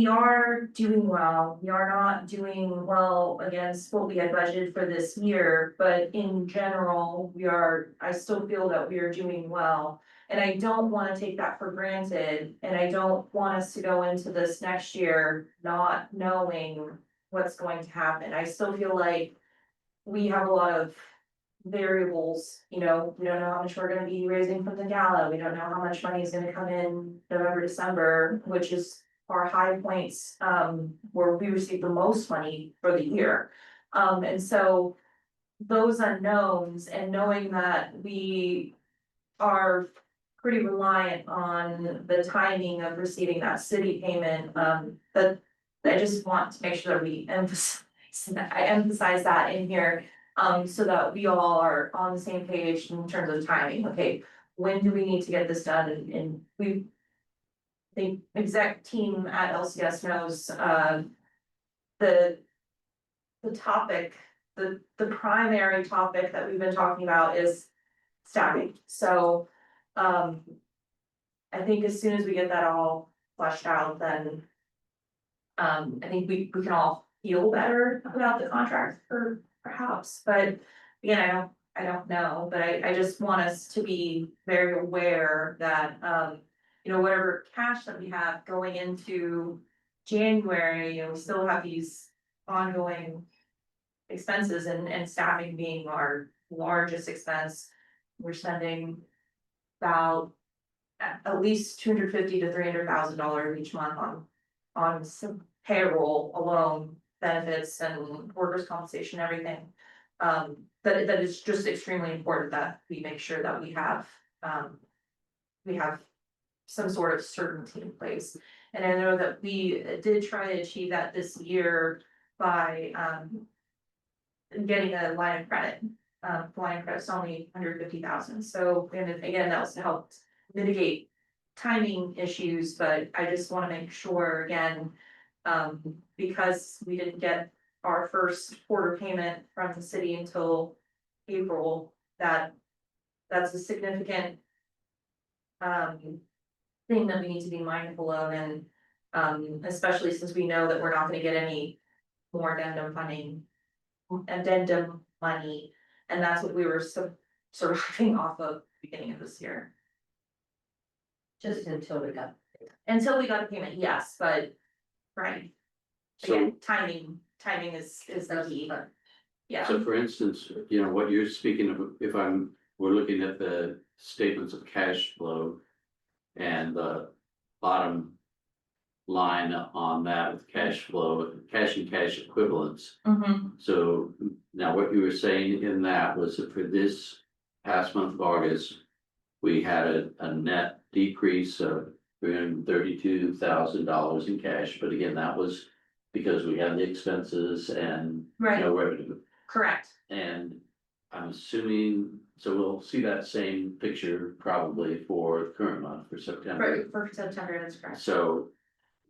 are doing well. We are not doing well against what we had budgeted for this year, but in general, I still feel that we are doing well. And I don't want to take that for granted, and I don't want us to go into this next year not knowing what's going to happen. I still feel like we have a lot of variables, you know, we don't know how much we're gonna be raising from the gala, we don't know how much money is gonna come in November, December, which is our high points, where we receive the most money for the year. And so those unknowns and knowing that we are pretty reliant on the timing of receiving that city payment, that I just want to make sure that we emphasize that in here. So that we all are on the same page in terms of timing, okay, when do we need to get this done, and the exec team at LCS knows, the topic, the primary topic that we've been talking about is staffing, so, I think as soon as we get that all fleshed out, then, I think we can all feel better about the contract, or perhaps, but again, I don't know, but I just want us to be very aware that, you know, whatever cash that we have going into January, you know, we still have these ongoing expenses and staffing being our largest expense. We're spending about at least $250,000 to $300,000 each month on some payroll alone, benefits and workers' compensation, everything. That is just extremely important that we make sure that we have some sort of certainty in place. And I know that we did try to achieve that this year by, getting a line of credit. The line of credit's only 150,000, so, and again, that was to help mitigate timing issues, but I just wanna make sure again, because we didn't get our first quarter payment from the city until April, that's a significant thing that we need to be mindful of, and especially since we know that we're not gonna get any more addendum money, and that's what we were surviving off of beginning of this year. Just until we got. Until we got the payment, yes, but, right, So, again, timing is the key, yeah. so for instance, you know, what you're speaking of, we're looking at the statements of cash flow. And the bottom line on that with cash flow, cash and cash equivalents. Mm-hmm. So now what you were saying in that was that for this past month of August, we had a net decrease of $332,000 in cash, but again, that was because we had the expenses and Right. no revenue. Correct, And I'm assuming, so we'll see that same picture probably for the current month for September. right, for September, that's correct. So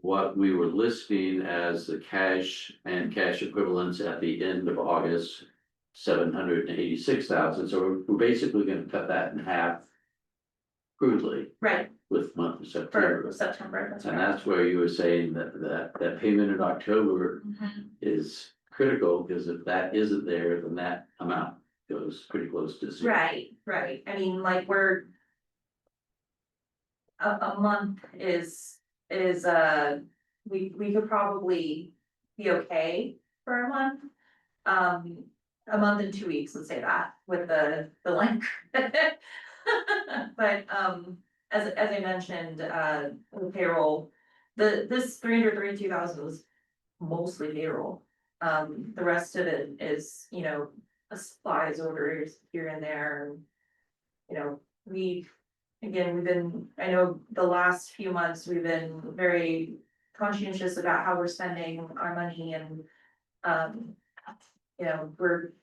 what we were listing as the cash and cash equivalents at the end of August, 786,000, so we're basically gonna cut that in half crudely Right, with the month of for September. September, that's And right. that's where you were saying that payment in October Mhm. is critical, because if that isn't there, then that amount goes pretty close to zero. Right, I mean, like, a month is, we could probably be okay for a month. A month and 2 weeks, let's say that, with the length. But, as I mentioned, the payroll, this 332,000 was mostly payroll. The rest of it is, you know, supplies, orders here and there. You know, we've been, I know the last few months, we've been very conscientious about how we're spending our money, and, you know, we're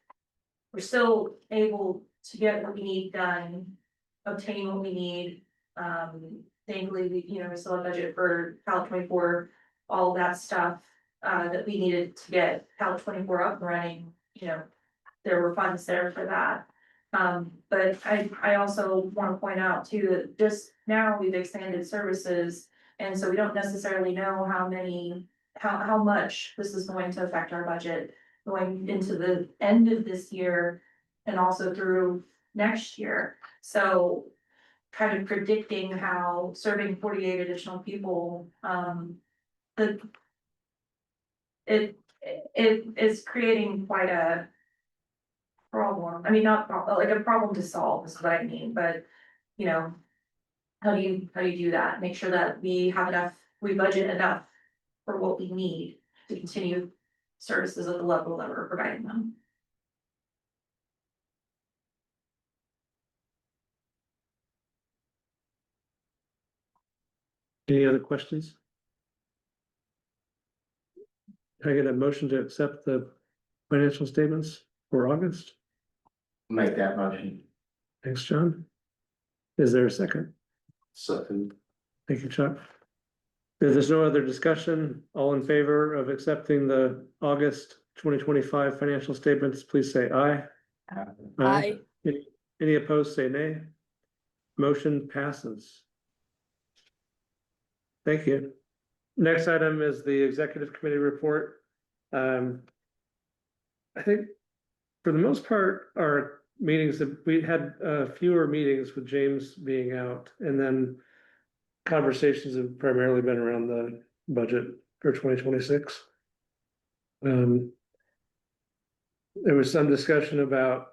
still able to get what we need done, obtain what we need. Thankfully, we still have budget for Cal 24, all that stuff, that we needed to get Cal 24 up and running, there were funds there for that. But I also wanna point out too, that just now we've expanded services, and so we don't necessarily know how much this is going to affect our budget going into the end of this year and also through next year. So kind of predicting how serving 48 additional people, it is creating quite a problem. I mean, not like a problem to solve is what I mean, but how do you do that? Make sure that we have enough, we budget enough for what we need to continue services at the level that we're providing them. Any other questions? Can I get a motion to accept the financial statements for August? Make that motion. Thanks, John. Is there a second? Second. Thank you, Chuck. If there's no other discussion, all in favor of accepting the August 2025 financial statements, please say aye. Aye. Any opposed, say nay. Motion passes. Thank you. Next item is the executive committee report. I think for the most part, our meetings, we had fewer meetings with James being out, and then conversations have primarily been around the budget for 2026. There was some discussion about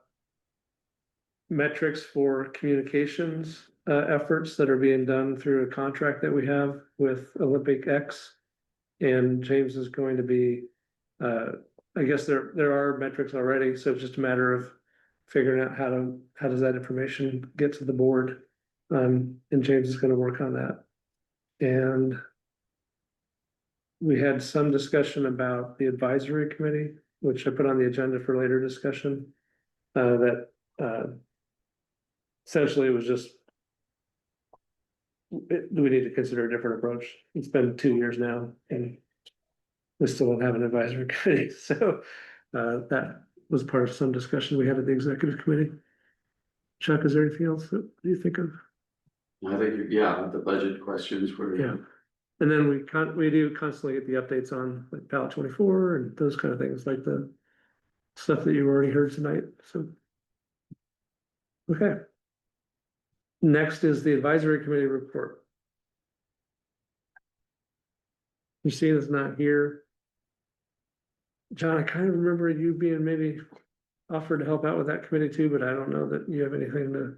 metrics for communications efforts that are being done through a contract that we have with Olympic X. and James is going to be, I guess there are metrics already, so it's just a matter of figuring out how does that information get to the board? And James is gonna work on that. And we had some discussion about the advisory committee, which I put on the agenda for later discussion. That essentially it was just. Do we need to consider a different approach? It's been 2 years now and we still don't have an advisory committee, so that was part of some discussion we had at the executive committee. Chuck, is there anything else that you think of? I think, yeah, the budget questions were. Yeah. And then we do constantly get the updates on like Pallet 24 and those kind of things, like the stuff that you already heard tonight, so. Okay. Next is the advisory committee report. Christine is not here. John, I kind of remember you being maybe offered to help out with that committee too, but I don't know that you have anything to.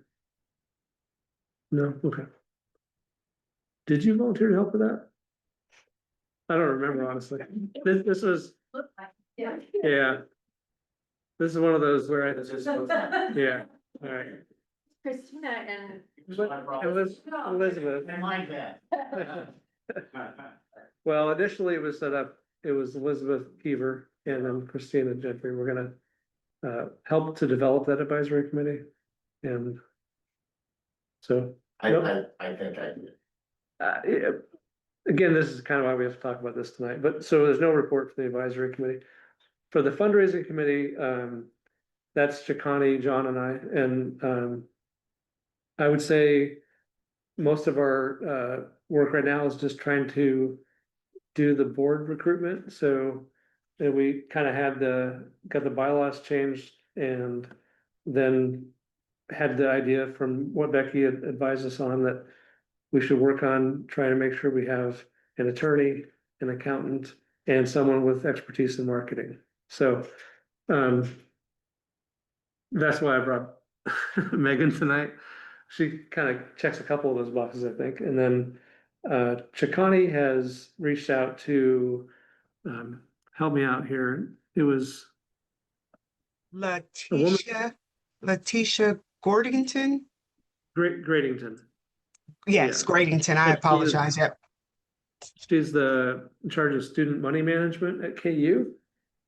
No, okay. Did you volunteer to help with that? I don't remember honestly. This was, Yeah. yeah. This is one of those where yeah, all right. Christina and. Elizabeth. My bad. Well, initially it was set up, it was Elizabeth Keever and then Christina Jeffrey. We're gonna help to develop that advisory committee. And so. I think I did. Yeah. Again, this is kind of why we have to talk about this tonight, but so there's no report for the advisory committee. For the fundraising committee, that's Chicani, John and I, and I would say most of our work right now is just trying to do the board recruitment, so we kind of got the bylaws changed and then had the idea from what Becky had advised us on that we should work on trying to make sure we have an attorney, an accountant, and someone with expertise in marketing. So that's why I brought Megan tonight. She kind of checks a couple of those boxes, I think. And then Chicani has reached out to help me out here. It was Letitia Gordington. Gradington. Yes, Yeah. Gradington. I apologize. Yep. She's in charge of student money management at KU.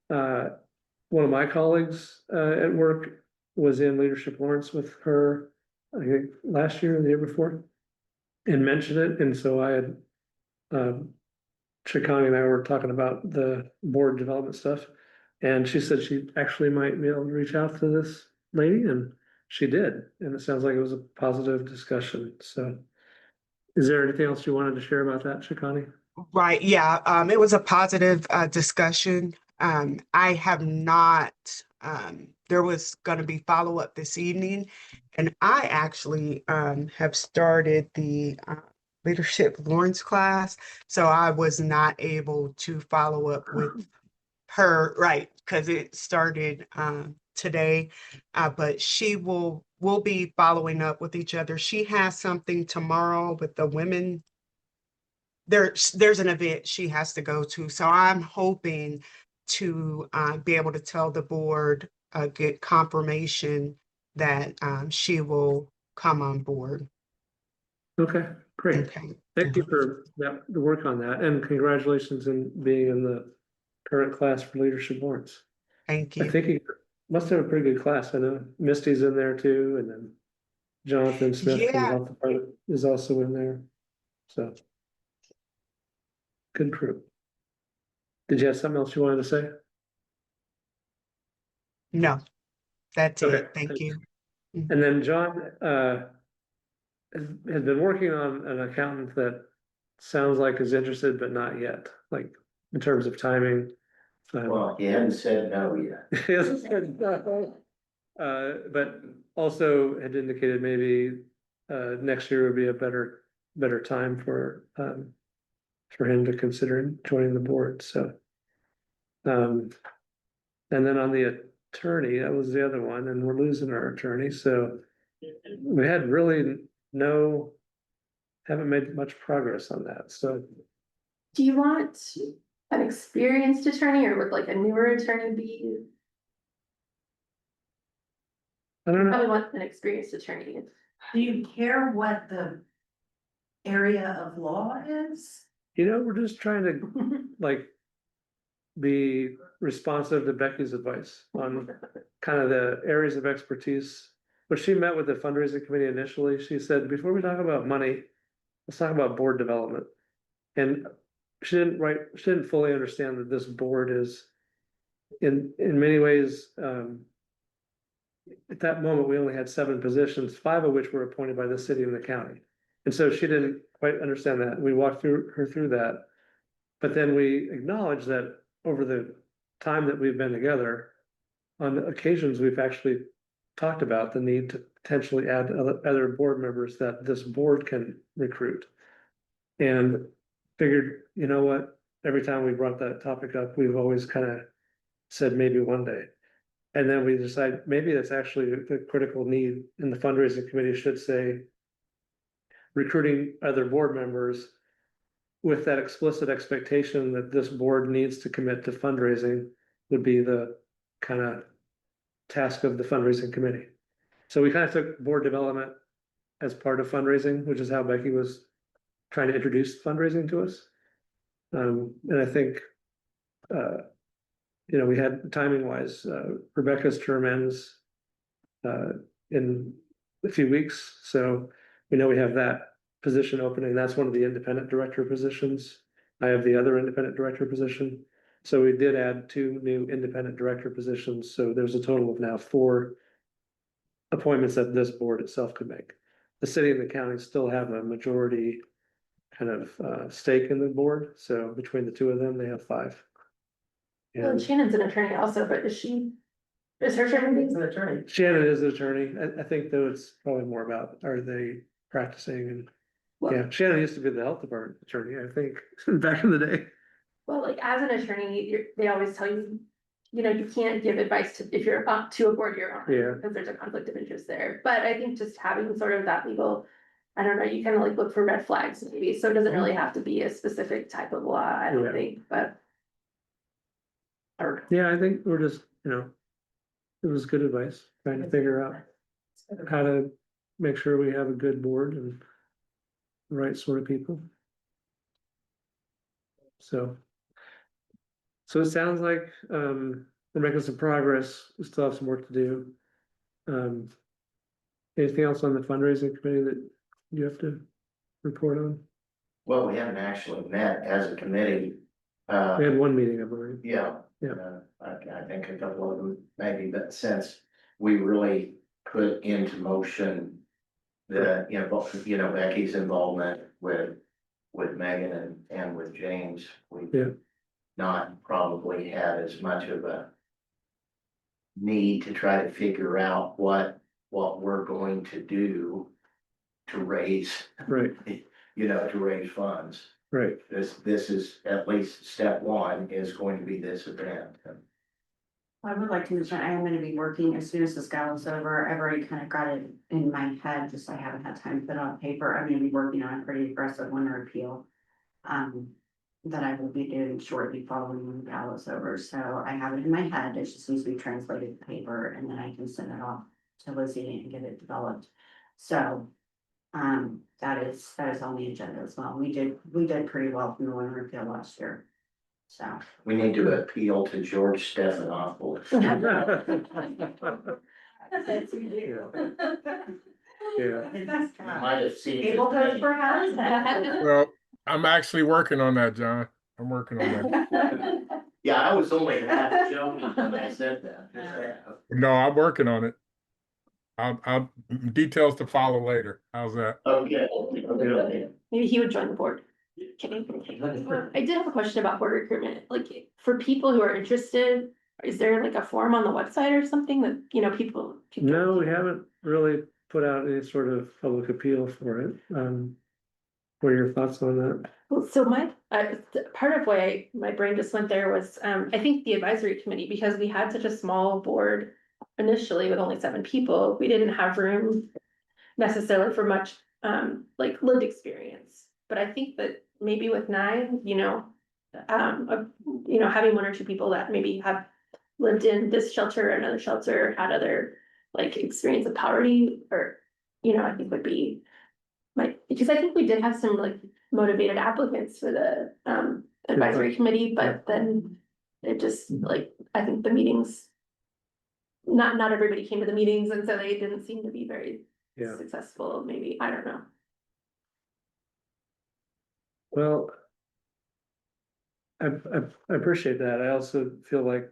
One of my colleagues at work was in Leadership Lawrence with her, I think last year or the year before, and mentioned it. And so I had Chicani and I were talking about the board development stuff, and she said she actually might be able to reach out to this lady, and she did. And it sounds like it was a positive discussion. So is there anything else you wanted to share about that, Chicani? Right. Yeah. It was a positive discussion. I have not, there was going to be follow-up this evening, and I actually have started the Leadership Lawrence class, so I was not able to follow up with her, right, because it started today, but we'll be following up with each other. She has something tomorrow with the women. There's an event she has to go to, so I'm hoping to be able to tell the board, get confirmation that she will come on board. Okay, great. Okay. Thank you for the work on that, and congratulations in being in the current class for Leadership Lawrence. Thank I you. think you must have a pretty good class. I know Misty's in there too, and then Jonathan Smith from the Yeah. health department is also in there. So good crew. Did you have something else you wanted to say? No, that's Okay. it. Thank you. And then John has been working on an accountant that sounds like is interested, but not yet, like in terms of timing. Well, he hadn't said no yet. He hasn't said no. But also had indicated maybe next year would be a better time for him to consider joining the board, so. And then on the attorney, that was the other one, and we're losing our attorney, so we had really haven't made much progress on that, so. Do you want an experienced attorney or would like a newer attorney be? I don't know. Probably want an experienced attorney. Do you care what the area of law is? We're just trying to like be responsive to Becky's advice on kind of the areas of expertise. When she met with the fundraising committee initially, she said, before we talk about money, let's talk about board development. And she didn't fully understand that this board is in many ways, at that moment, we only had 7 positions, 5 of which were appointed by the city and the county. And so she didn't quite understand that. We walked her through that. But then we acknowledged that over the time that we've been together, on occasions, we've actually talked about the need to potentially add other board members that this board can recruit. And figured, you know what, every time we brought that topic up, we've always kind of said maybe one day. And then we decided maybe that's actually the critical need, and the fundraising committee should say recruiting other board members with that explicit expectation that this board needs to commit to fundraising would be the kind of task of the fundraising committee. So we kind of took board development as part of fundraising, which is how Becky was trying to introduce fundraising to us. And I think, we had timing wise, Rebecca's term ends in a few weeks. So we know we have that position opening. That's one of the independent director positions. I have the other independent director position. So we did add 2 new independent director positions. So there's a total of now 4 appointments that this board itself could make. The city and the county still have a majority kind of stake in the board. So between the 2 of them, they have 5. Well, And Shannon's an attorney also, but is her attorney? An attorney. Shannon is an attorney. I think though it's probably more about, are they practicing and, yeah, Shannon used to be the health department attorney, I think, back in the day. Well, like as an attorney, they always tell you, you can't give advice if you're up to a board you're on. Yeah. Because there's a conflict of interest there, but I think just having sort of that legal, I don't know, you kind of like look for red flags maybe, so it doesn't really have to be a specific type of law, I don't Yeah. think, but. Yeah, I think we're just, it was good advice, trying to figure out how to make sure we have a good board and the right sort of people. So it sounds like we're making some progress. We still have some work to do. Anything else on the fundraising committee that you have to report on? Well, we haven't actually met as a committee. We had 1 meeting, I believe. Yeah. Yeah. I think a couple of them maybe, but since we really put into motion the, Becky's involvement with Megan and with James, we Yeah. not probably had as much of a need to try to figure out what we're going to do to raise, Right, to raise funds. right. This is at least step 1 is going to be this event. I would like to mention, I am gonna be working as soon as this gala's over. I've already kind of got it in my head, just I haven't had time to put it on paper. I'm gonna be working on a pretty aggressive winter appeal. That I will be doing shortly following when the gala's over. So I have it in my head. It just needs to be translated to paper and then I can send it off to Lizzie and get it developed. So that is on the agenda as well. We did pretty well from the winter appeal last year. So. We need to appeal to George Stephanopoulos. Yeah. Might have seen. his Able to name. perhaps? Well, I'm actually working on that, John. I'm working on that. Yeah, I was only half joking when I said that. No, I'm working on it. I'll details to follow later. How's that? Okay. Maybe he would join the board. Kidding. I did have a question about board recruitment, like for people who are interested, is there like a form on the website or something that, people? No, we haven't really put out any sort of public appeal for it. What are your thoughts on that? Well, so part of why my brain just went there was, I think the advisory committee, because we had such a small board initially with only 7 people, we didn't have room necessarily for much, like lived experience. But I think that maybe with 9, of, you know, having one or two people that maybe have lived in this shelter or another shelter, had other like experience of poverty, or, you know, I think would be because I think we did have some like motivated applicants for the advisory committee, but then it just like, I think the meetings, not everybody came to the meetings, and so they didn't seem to be very Yeah, successful, maybe, I don't know. well. I appreciate that. I also feel like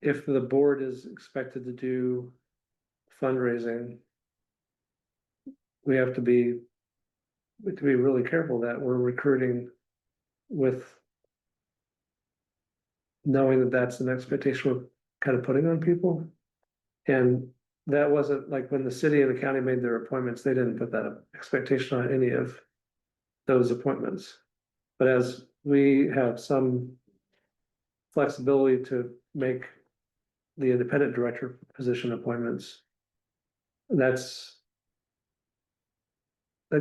if the board is expected to do fundraising, we have to be really careful that we're recruiting with knowing that that's an expectation we're kind of putting on people. And that wasn't like when the city and the county made their appointments, they didn't put that expectation on any of those appointments. But as we have some flexibility to make the independent director position appointments, that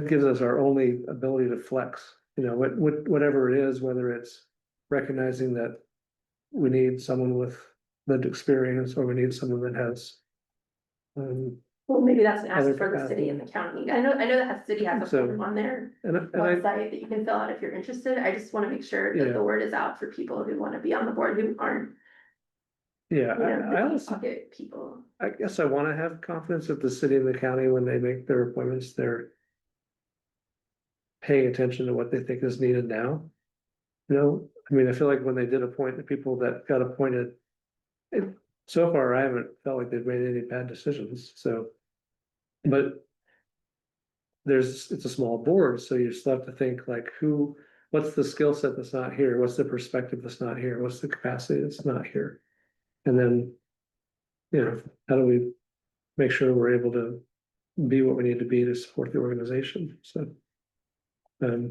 gives us our only ability to flex, you know, whatever it is, whether it's recognizing that we need someone with lived experience, or we need someone that has. Well, maybe that's an ask Other for the city and the county. I know that the city has a So- form on their And I, website that you can fill out if you're interested. I just wanna make sure that Yeah. the word is out for people who wanna be on the board, who aren't, yeah, you know, I the deep also, pocket people. I guess I wanna have confidence that the city and the county, when they make their appointments, they're paying attention to what they think is needed now. You know, I mean, I feel like when they did appoint the people that got appointed, so far, I haven't felt like they've made any bad decisions, so. But it's a small board, so you still have to think like what's the skill set that's not here? What's the perspective that's not here? What's the capacity that's not here? And then, you know, how do we make sure we're able to be what we need to be to support the organization? So. I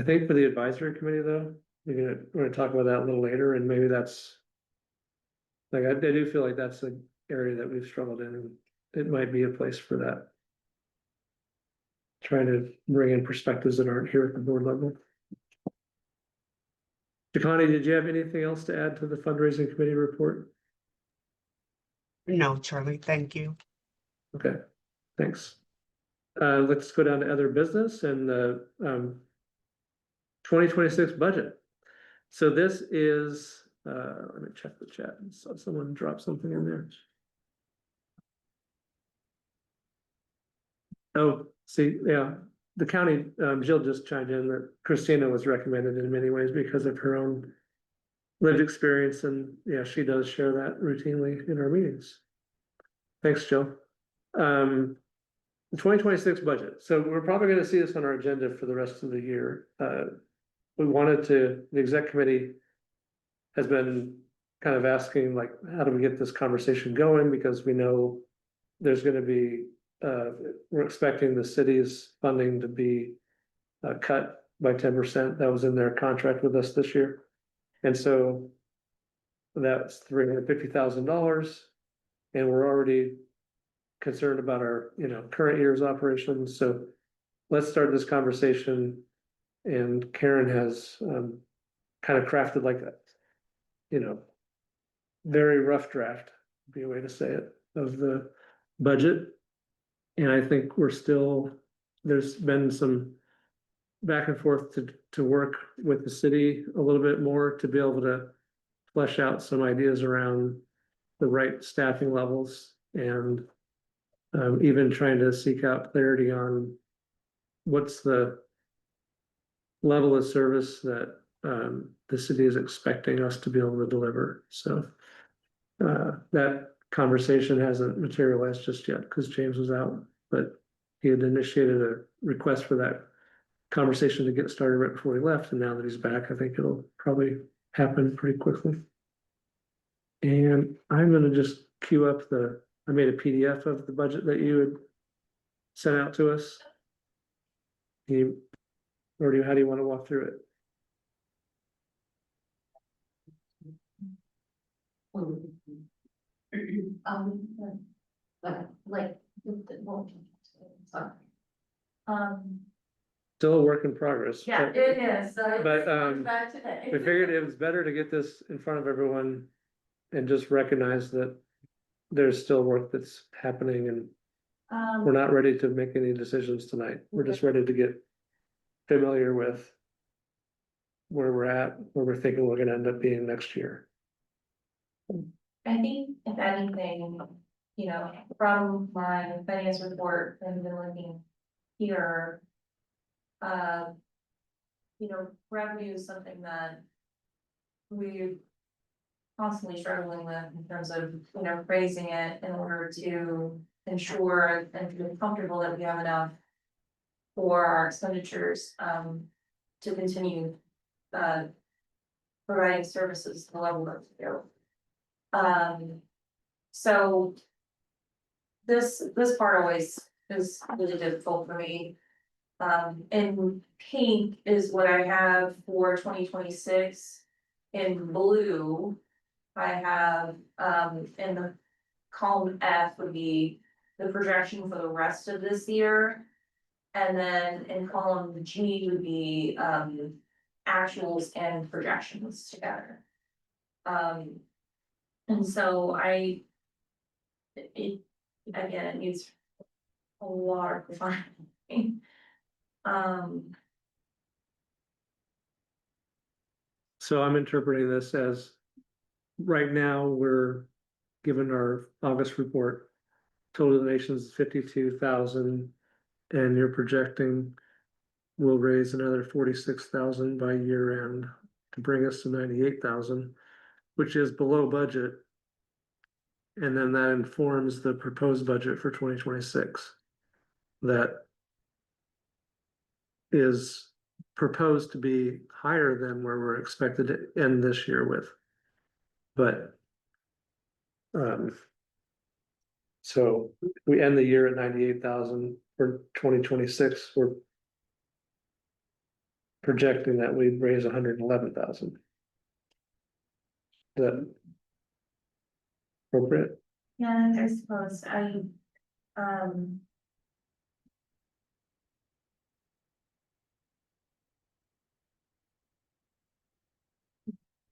think for the advisory committee though, we're gonna talk about that a little later, and maybe that's. Like, I do feel like that's an area that we've struggled in, and it might be a place for that. Trying to bring in perspectives that aren't here at the board level. Connie, did you have anything else to add to the fundraising committee report? No, Charlie, thank you. Okay, thanks. Let's go down to other business and the 2026 budget. So this is, let me check the chat. Saw someone drop something in there. Oh, see, yeah, the county, Jill just chimed in that Christina was recommended in many ways because of her own lived experience, and yeah, she does share that routinely in our meetings. Thanks, Jill. The 2026 budget. So we're probably going to see this on our agenda for the rest of the year. The exec committee has been kind of asking, like, how do we get this conversation going? Because we know there's going to be, we're expecting the city's funding to be cut by 10%. That was in their contract with us this year. And so that's $350,000. And we're already concerned about our, current year's operations. So let's start this conversation. And Karen has kind of crafted like a, very rough draft, would be a way to say it, of the budget. And I think there's been some back and forth to work with the city a little bit more to be able to flesh out some ideas around the right staffing levels, and even trying to seek out clarity on what's the level of service that the city is expecting us to be able to deliver. So that conversation hasn't materialized just yet because James was out, but he had initiated a request for that conversation to get started right before he left, and now that he's back, I think it'll probably happen pretty quickly. And I'm gonna just queue up I made a PDF of the budget that you had sent out to us. How do you want to walk through it? Like, sorry. still a work in progress. Yeah, but- it is, so but, it's back today. We figured it was better to get this in front of everyone and just recognize that there's still work that's happening and we're not ready to make any decisions tonight. We're just ready to get familiar with where we're at, where we're thinking we're gonna end up being next year. I think if anything, from my finance report and then looking here. Revenue is something that we're constantly struggling with in terms of, raising it in order to ensure and feel comfortable that we have enough for our expenditures, to continue, providing services to the level that we do. So this part always is really difficult for me. In pink is what I have for 2026. In blue, I have, in the column F would be the projection for the rest of this year. And then in column G would be, actuals and projections together. And so it again, needs a lot of refining. So I'm interpreting this as, right now, we're given our August report. Total donations 52,000, and you're projecting we'll raise another 46,000 by year end to bring us to 98,000, which is below budget. And then that informs the proposed budget for 2026. That is proposed to be higher than where we're expected to end this year with. But so we end the year at 98,000 for 2026. We're projecting that we'd raise 111,000. Is that appropriate? Yeah, I suppose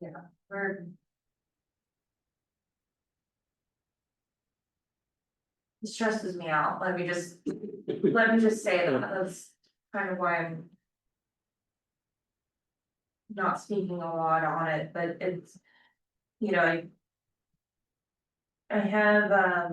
yeah, it stresses me out, let me just say that, that's kind of why I'm not speaking a lot on it, but it's, I have, I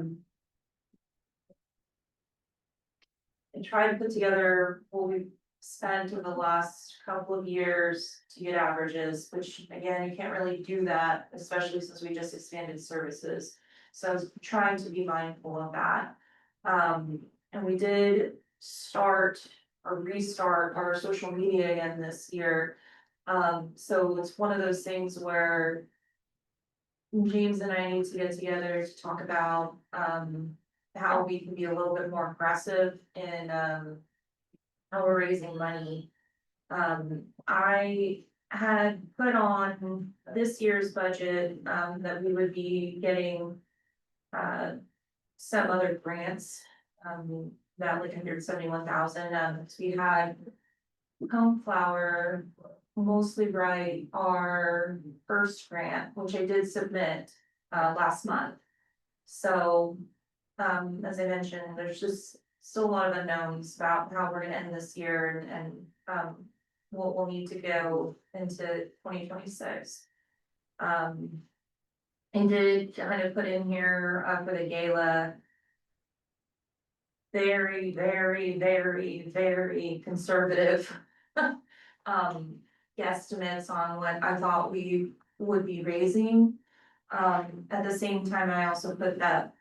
tried to put together what we've spent over the last couple of years to get averages, which again, you can't really do that, especially since we just expanded services. So I was trying to be mindful of that. And we did restart our social media again this year. So it's one of those things where James and I need to get together to talk about, how we can be a little bit more aggressive in, how we're raising money. I had put on this year's budget, that we would be getting, some other grants, that like 171,000, we had Home Flower, Mostly Right, our first grant, which I did submit, last month. So, as I mentioned, there's just still a lot of unknowns about how we're gonna end this year and what we'll need to go into 2026. I did kind of put in here, for the gala, very, very, very, very conservative guesstimates on what I thought we would be raising. At the same time, I also put that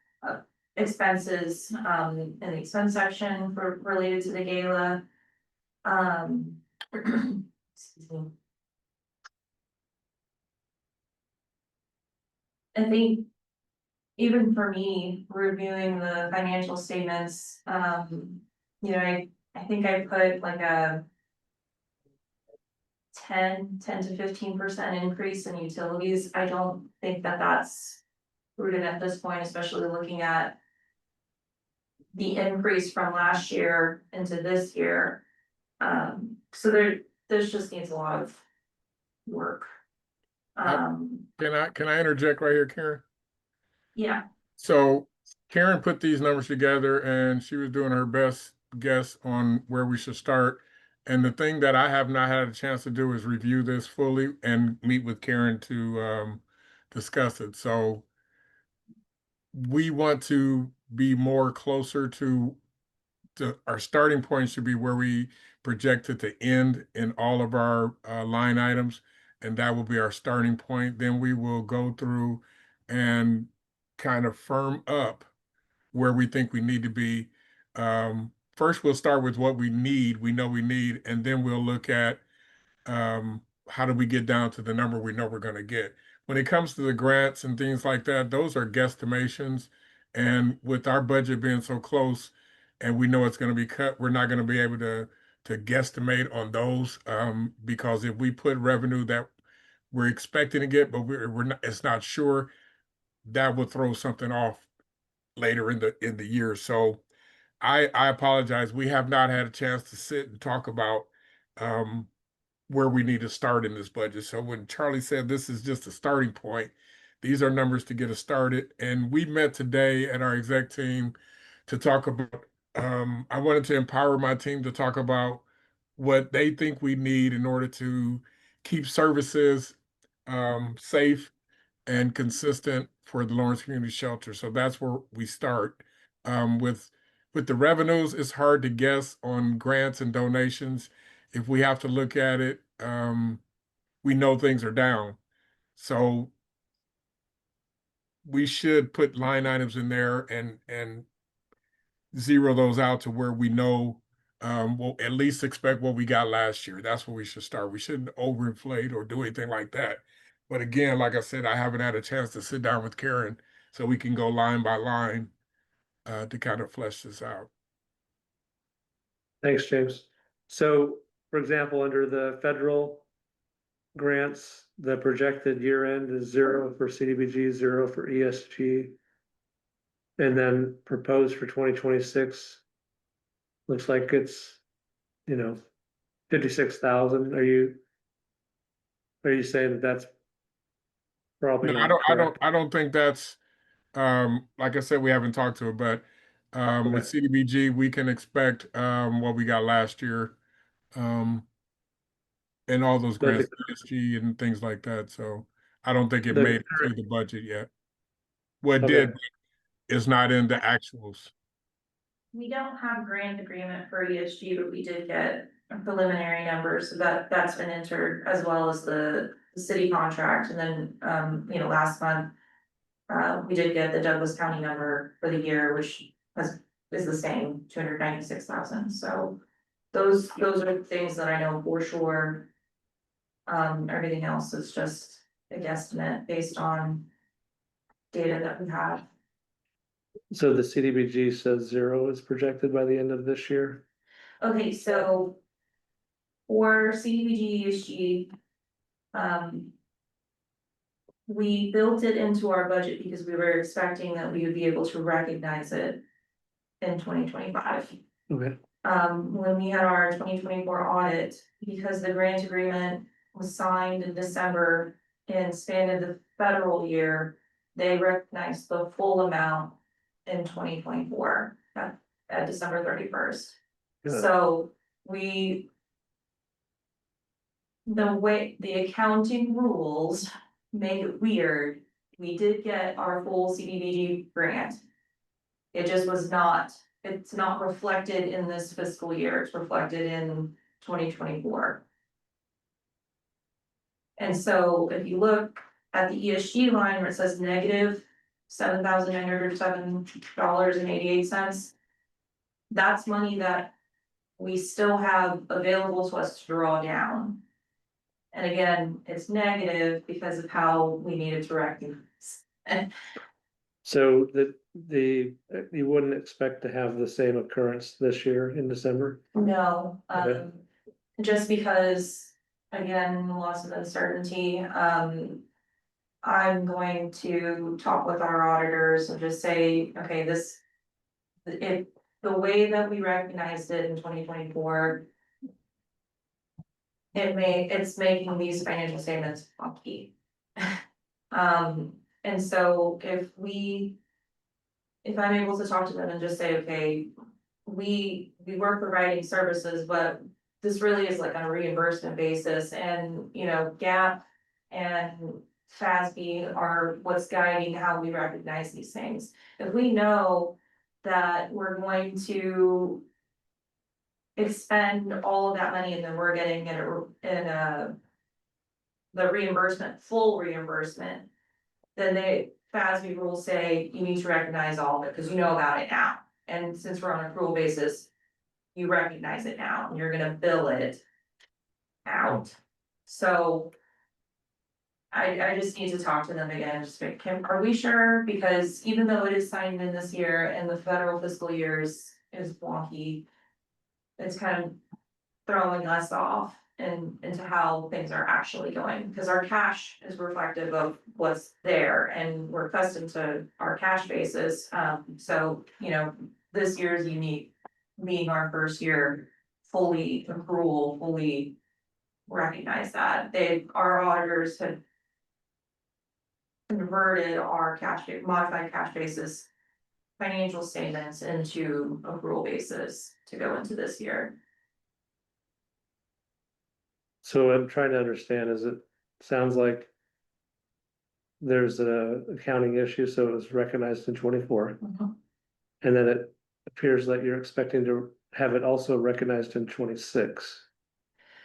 expenses in the expense section related to the gala. Excuse me. I think even for me, reviewing the financial statements, I think I put like a 10 to 15% increase in utilities. I don't think that that's prudent at this point, especially looking at the increase from last year into this year. So this just needs a lot of work. Can I interject right here, Karen? Yeah, So Karen put these numbers together and she was doing her best guess on where we should start. And the thing that I have not had a chance to do is review this fully and meet with Karen to discuss it. So we want to be more closer to our starting point should be where we project it to end in all of our line items, and that will be our starting point. Then we will go through and kind of firm up where we think we need to be. First, we'll start with what we know we need, and then we'll look at how do we get down to the number we know we're going to get. When it comes to the grants and things like that, those are guesstimations. And with our budget being so close and we know it's going to be cut, we're not going to be able to guesstimate on those because if we put revenue that we're expecting to get, but we're not, it's not sure, that will throw something off later in the year. So I apologize. We have not had a chance to sit and talk about um, where we need to start in this budget. So when Charlie said this is just a starting point, these are numbers to get us started. And we met today at our exec team to talk about, I wanted to empower my team to talk about what they think we need in order to keep services safe and consistent for the Lawrence Community Shelter. So that's where we start. With the revenues, it's hard to guess on grants and donations. If we have to look at it, we know things are down. So we should put line items in there and zero those out to where we know we'll at least expect what we got last year. That's where we should start. We shouldn't overinflate or do anything like that. But again, like I said, I haven't had a chance to sit down with Karen so we can go line by line to kind of flesh this out. Thanks, James. So, for example, under the federal grants, the projected year end is 0 for CDBG, 0 for ESG. And then proposed for 2026, looks like it's, 56,000. Are you saying that that's probably No, not correct? I don't think that's like I said, we haven't talked to it, but with Okay. CDBG, we can expect what we got last year. And all those But the, grants, ESG and things like that. So I don't think it the, made it to the budget yet. What okay, did is not in the actuals. we don't have grant agreement for ESG, but we did get preliminary numbers, so that's been entered as well as the city contract, and then, last month. We did get the Douglas County number for the year, which is the same, 296,000, so. Those are things that I know for sure. Everything else is just a guesstimate based on data that we have. so the CDBG says 0 is projected by the end of this year. Okay, so for CDBG ESG, we built it into our budget because we were expecting that we would be able to recognize it in 2025. Okay, When we had our 2024 audit, because the grant agreement was signed in December and spanned the federal year, they recognized the full amount in 2024 at December 31st. Good. So the way the accounting rules make it weird, we did get our full CDBG grant. It just was not, it's not reflected in this fiscal year, it's reflected in 2024. And so if you look at the ESG line where it says negative $7,907.88. That's money that we still have available to us to draw down. And again, it's negative because of how we needed to recognize. so you wouldn't expect to have the same occurrence this year in December? No, Okay. just because, again, lots of uncertainty, I'm going to talk with our auditors and just say, okay, if the way that we recognized it in 2024. it's making these financial statements funky. And so if I'm able to talk to them and just say, okay, we work providing services, but this really is like on a reimbursement basis, and, you know, GAP and FASB are what's guiding how we recognize these things. If we know that we're going to expend all of that money and then we're getting the reimbursement, full reimbursement, then FASB rules say you need to recognize all of it, because you know about it now. And since we're on an accrual basis, you recognize it now, and you're gonna bill it out. So I just need to talk to them again, and just make, are we sure? Because even though it is signed in this year and the federal fiscal year is wonky, it's kind of throwing us off into how things are actually going, because our cash is reflective of what's there, and we're accustomed to our cash basis. So, you know, this year is unique, being our first year fully accrual, fully recognize that. Our auditors had converted our modified cash basis financial statements into accrual basis to go into this year. So I'm trying to understand, sounds like there's a accounting issue, so it was recognized in 24. And then it appears that you're expecting to have it also recognized in 26.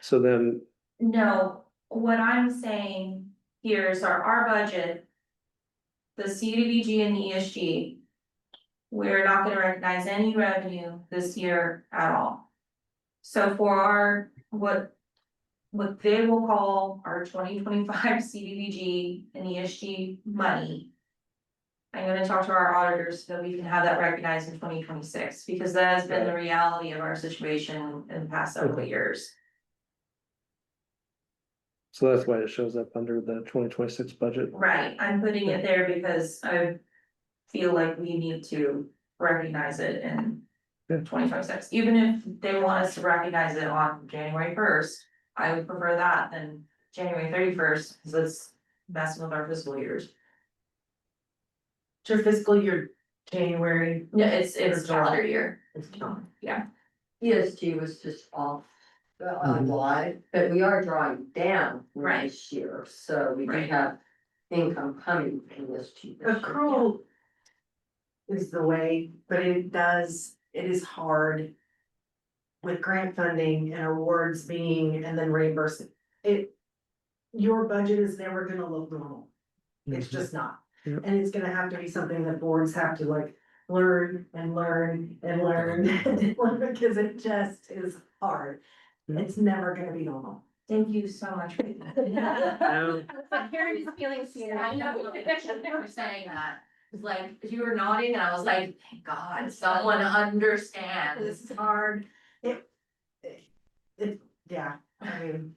So then, No, what I'm saying here is our budget, the CDBG and the ESG, we're not gonna recognize any revenue this year at all. So for what they will call our 2025 CDBG and ESG money, I'm gonna talk to our auditors so that we can have that recognized in 2026, because that has been the reality of our situation in the past several years. so that's why it shows up under the 2026 budget. Right, I'm putting it there because I feel like we need to recognize it in Yeah. 2026, even if they want us to recognize it on January 1st. I would prefer that than January 31st, because it's messing with our fiscal years. It's your fiscal year, January. Yeah, it's July. calendar year. It's July. Yeah. ESG was just off. Live, but we are drawing down Right. this year, so we do Right. have income coming from this. Accrual is the way, but it is hard with grant funding and awards being, and then reimbursement. Your budget is never gonna look normal. It's just not. Yep. And it's gonna have to be something that boards have to like learn and learn and learn, because it just is hard. It's never gonna be normal. Thank you so much for that. I'm hearing these feelings here. I know, you're saying that. It's like, you were nodding and I was like, thank God, someone understands. This is hard. Yeah, I mean,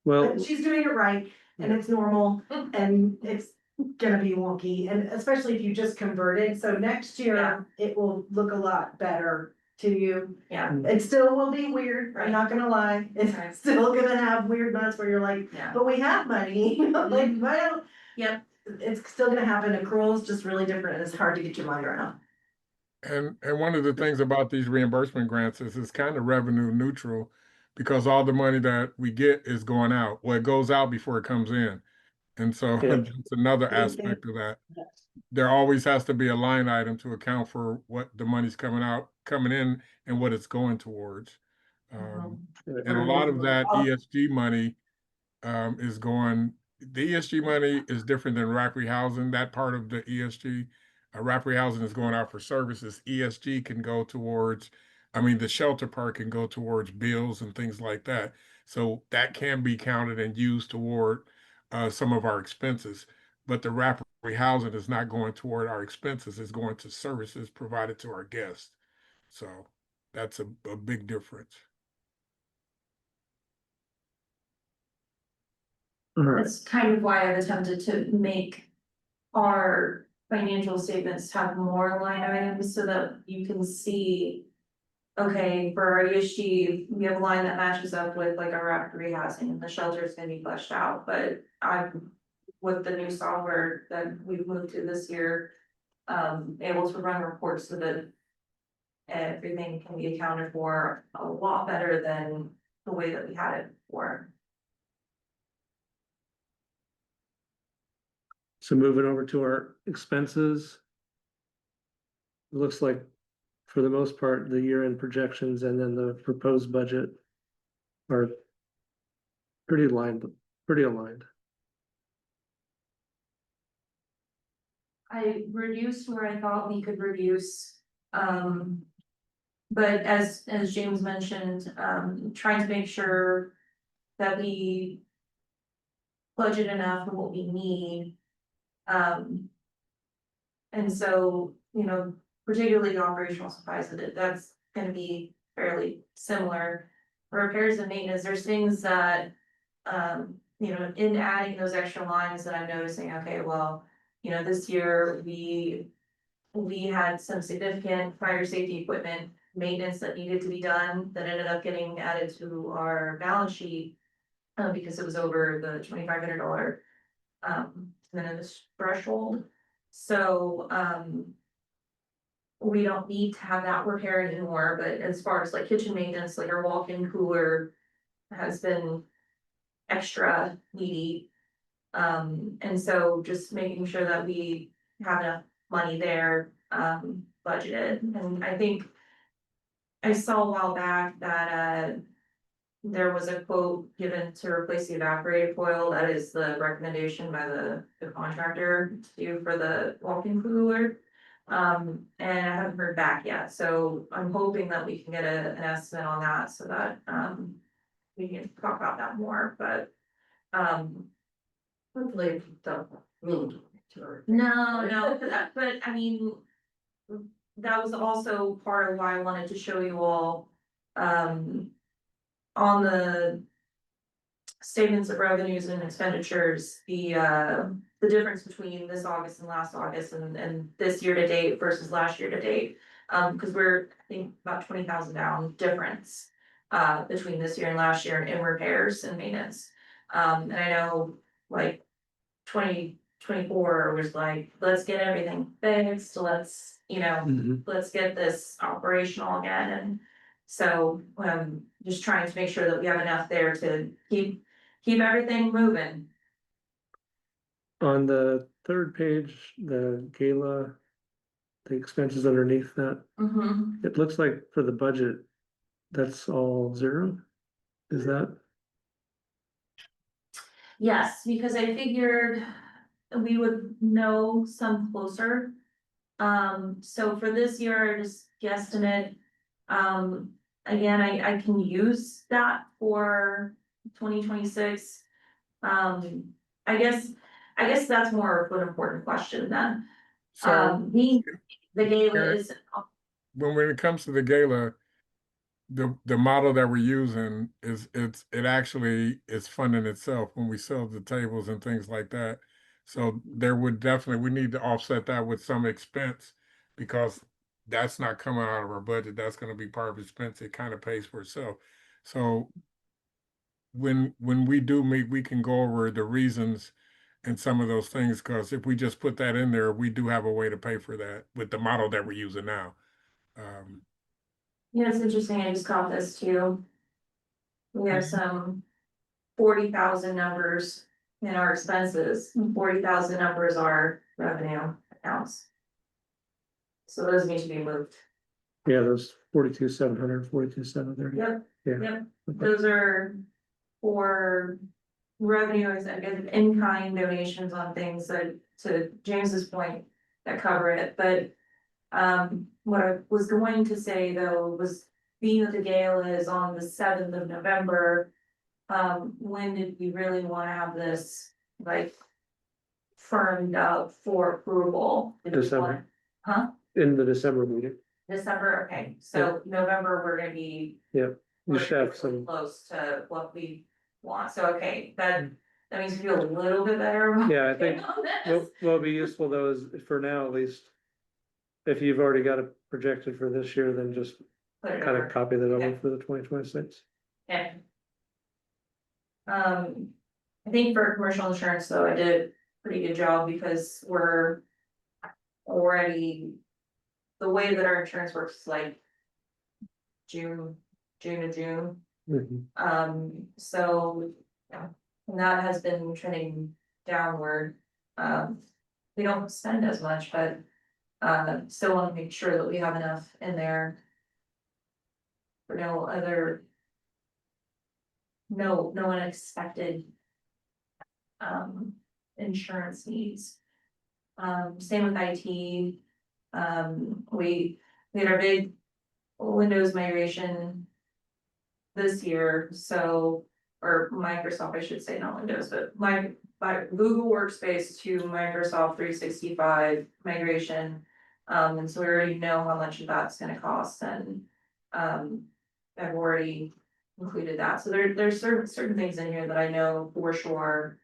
Well, but she's doing it right, and it's normal, and it's gonna be wonky, and especially if you just converted, so next year, it will look a lot better to you. Yeah. It still will be weird, I'm Right. not gonna lie, Right. it's still gonna have weird months where you're like, Yeah. but we have money, like, well. Yep. It's still gonna happen, accruals just really different, and it's hard to get your mind around. And one of the things about these reimbursement grants is it's kind of revenue neutral, because all the money that we get is going out. Well, it goes out before it comes in. And so Yeah. it's another aspect of that. There always has to be a line item to account for what the money's coming in and what it's going towards. And a lot of that ESG money is going, the ESG money is different than Rapid Housing. That part of the ESG, Rapid Housing is going out for services. ESG can go towards, the shelter part can go towards bills and things like that. So that can be counted and used toward some of our expenses. But the Rapid Housing is not going toward our expenses, it's going to services provided to our guests. So that's a big difference. That's kind of why I've attempted to make our financial statements have more line items so that you can see okay, for our ESG, we have a line that matches up with like our rapid rehousing, and the shelter is gonna be fleshed out, but I'm. With the new software that we've moved to this year, able to run reports so that. Everything can be accounted for a lot better than the way that we had it before. So moving over to our expenses. It looks like, for the most part, the year-end projections and then the proposed budget are pretty aligned. I reduced where I thought we could reduce, but as James mentioned, trying to make sure that we budget enough for what we need. And so, you know, particularly the operational supplies, that's gonna be fairly similar. For repairs and maintenance, there's things that, you know, in adding those extra lines that I'm noticing, okay, well, you know, this year we had some significant fire safety equipment maintenance that needed to be done that ended up getting added to our balance sheet. Because it was over the $2,500 minimum threshold. So we don't need to have that repaired anymore, but as far as like kitchen maintenance, like our walk-in cooler has been extra needy. And so just making sure that we have enough money there, budgeted. And I think I saw a while back that there was a quote given to replace the evaporated coil. That is the recommendation by the contractor to do for the walk-in cooler. And I haven't heard back yet, so I'm hoping that we can get an estimate on that so that, we can talk about that more, but, Hopefully, don't mean to. no, but I mean, that was also part of why I wanted to show you all, on the statements of revenues and expenditures, the difference between this August and last August and this year to date versus last year to date. Cause we're, I think, about 20,000 down difference, between this year and last year in repairs and maintenance. And I know, like, 2024 was like, let's get everything fixed, let's, you know, let's get this operational again, and so, just trying to make sure that we have enough there to keep everything moving. On the third page, the gala, the expenses underneath that, it looks like for the budget, that's all zero? Is that? Yes, because I figured we would know some closer. So for this year, I just guesstimate, again, I can use that for 2026. I guess that's more of an important question then. So The gala is, when it comes to the gala, the model that we're using it actually is funding itself when we sell the tables and things like that. So there would definitely, we need to offset that with some expense because that's not coming out of our budget. That's going to be part of expense. It kind of pays for itself. So when we do meet, we can go over the reasons and some of those things, because if we just put that in there, we do have a way to pay for that with the model that we're using now. yeah, it's interesting, I just caught this too. We have some 40,000 numbers in our expenses, 40,000 numbers are revenue accounts. So those need to be moved. Yeah, those 42,700, 42,730. Yep, Yeah. yep, those are for revenues and in-kind donations on things that, to James's point, that cover it, but. What I was going to say though was, being that the gala is on the 7th of November. When did we really wanna have this, like, firmed up for approval? Did we want- Huh? In the December meeting. December, okay, so November, we're gonna be. Yep. We we're should gonna have be some, close to what we want, so okay, that makes me feel a little bit better. about yeah, I think on this. what'll be useful though is, for now at least, if you've already got it projected for this year, then just put it kind over. of copy that over Okay. for the 2026. Yeah. I think for commercial insurance, though, I did a pretty good job because we're already, the way that our insurance works is like June to June. So, yeah, and that has been trending downward. We don't spend as much, but still want to make sure that we have enough in there for no unexpected insurance needs. Same with IT. We had our big Windows migration this year, so, or Microsoft, I should say, not Windows, but my Google Workspace to Microsoft 365 migration. And so we already know how much that's gonna cost, and I've already included that. So there's certain things in here that I know for sure.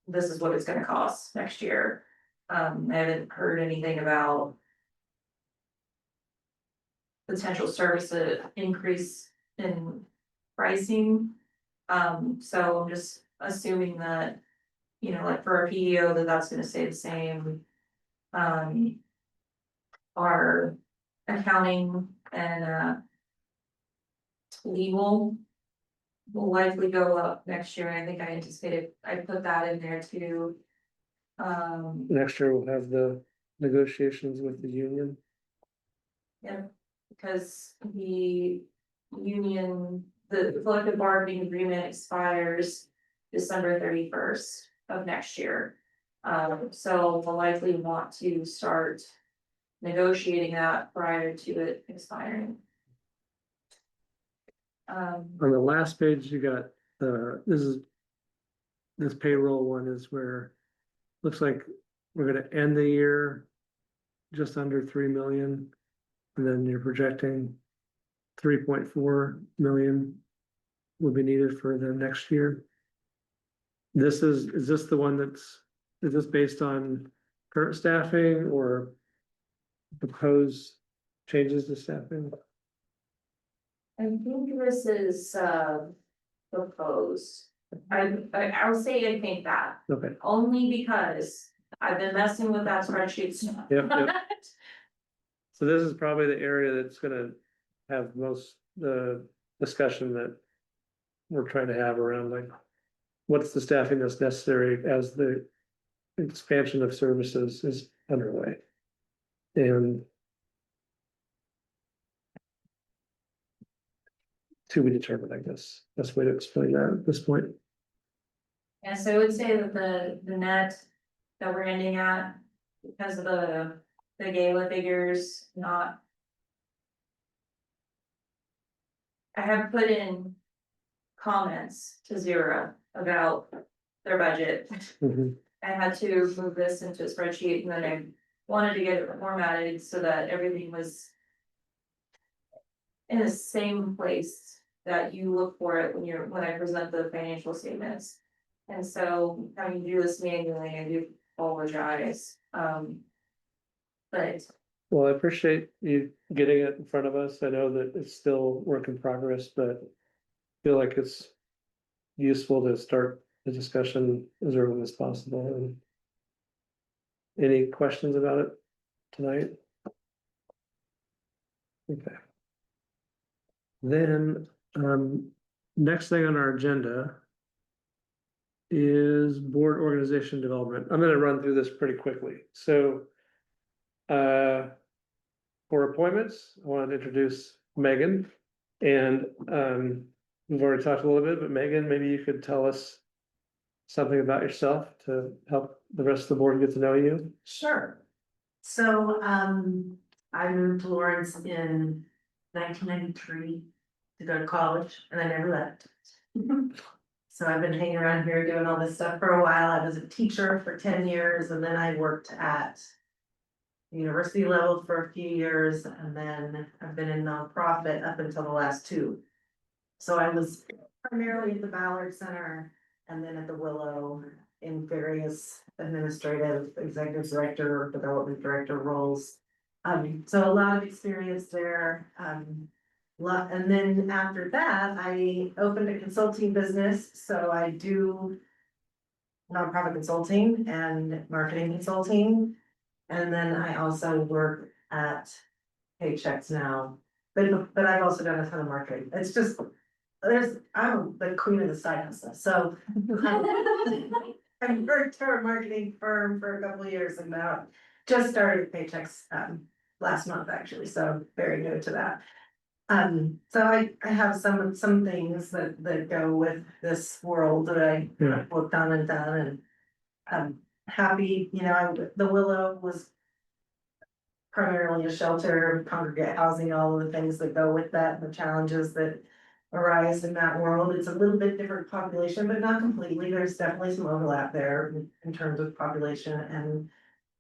This is what it's gonna cost next year. I haven't heard anything about potential service increase in pricing. So I'm just assuming that, you know, like for our PEO, that's gonna stay the same. Our accounting and legal will likely go up next year. I think I anticipated, I put that in there too. Next year we'll have the negotiations with the union. Yeah, because the union, the collective bargaining agreement expires December 31st of next year. So we'll likely want to start negotiating that prior to it expiring. On the last page, you got, this payroll one is where, looks like we're gonna end the year just under 3 million. And then you're projecting 3.4 million will be needed for the next year. Is this the one is this based on current staffing or proposed changes to staffing? I think this is proposed. I'll say I think that, Okay, only because I've been messing with that spreadsheet. Yep. So this is probably the area that's gonna have most, the discussion that we're trying to have around, like, what's the staffing that's necessary as the expansion of services is underway? And to be determined, I guess, best way to explain that at this point. And so I would say that the net that we're ending at, because of the gala figures, not. I have put in comments to Zero about their budget. Mhm. I had to move this into a spreadsheet, and then I wanted to get it formatted so that everything was in the same place that you look for it when I present the financial statements. And so having to do this manually, I do apologize. But Well, I appreciate you getting it in front of us. I know that it's still work in progress, but I feel like it's useful to start the discussion as early as possible. And any questions about it tonight? Okay. Then, next thing on our agenda is board organization development. I'm gonna run through this pretty quickly. So, for appointments, I wanted to introduce Megan. And, we've already talked a little bit, but Megan, maybe you could tell us something about yourself to help the rest of the board get to know you. Sure. So, I moved to Lawrence in 1993 to go to college, and I never left. So I've been hanging around here doing all this stuff for a while. I was a teacher for 10 years, and then I worked at the university level for a few years, and then I've been in nonprofit up until the last 2. So I was primarily at the Ballard Center and then at the Willow in various administrative, executive director, development director roles. So a lot of experience there, and then after that, I opened a consulting business, so I do nonprofit consulting and marketing consulting. And then I also work at Paychecks now, but I've also done a ton of marketing. It's just, I'm the queen of the side hustle, so. I've worked for a marketing firm for a couple of years and now just started Paychecks, last month actually, so very new to that. So I have some things that go with this world that I Yeah. worked on and done, and I'm happy, the Willow was primarily a shelter, congregate housing, all of the things that go with that, and the challenges that arise in that world. It's a little bit different population, but not completely. There's definitely some overlap there in terms of population and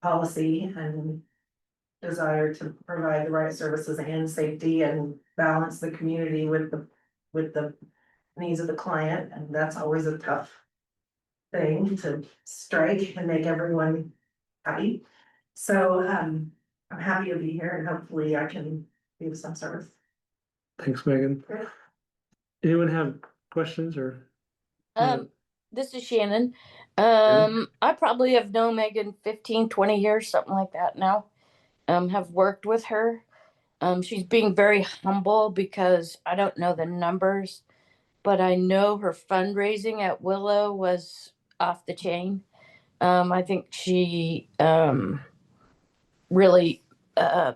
policy and desire to provide the right services and safety and balance the community with the needs of the client, and that's always a tough thing to strike and make everyone happy. So I'm happy to be here and hopefully I can be of some service. Thanks, Megan. Anyone have questions or? This is Shannon. I probably have known Megan 15, 20 years, something like that now. Have worked with her. She's being very humble because I don't know the numbers, but I know her fundraising at Willow was off the chain. I think she really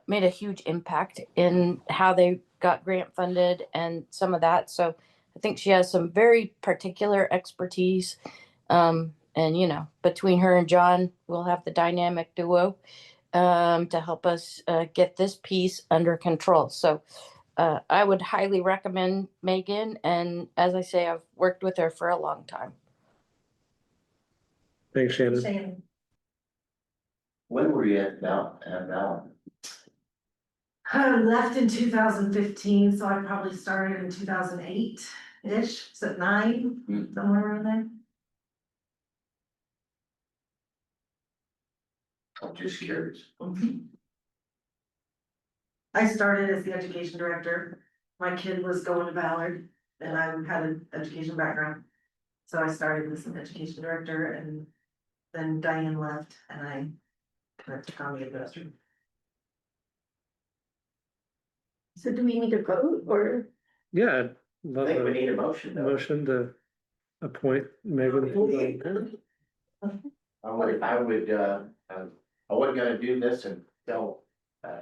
made a huge impact in how they got grant funded and some of that. So I think she has some very particular expertise. And between her and John, we'll have the dynamic duo to help us get this piece under control. So I would highly recommend Megan. And as I say, I've worked with her for a long time. Thanks, Shannon. Shannon. When were you at Val? I left in 2015, so I probably started in 2008-ish, so 9, somewhere around there. I'm just curious. I started as the education director. My kid was going to Ballard and I had an education background. So I started as an education director and then Diane left and I kind of took on the administrator. So do we need to vote or? Yeah. I Love think we a need a motion though. motion to appoint Megan. I wasn't gonna do this until, I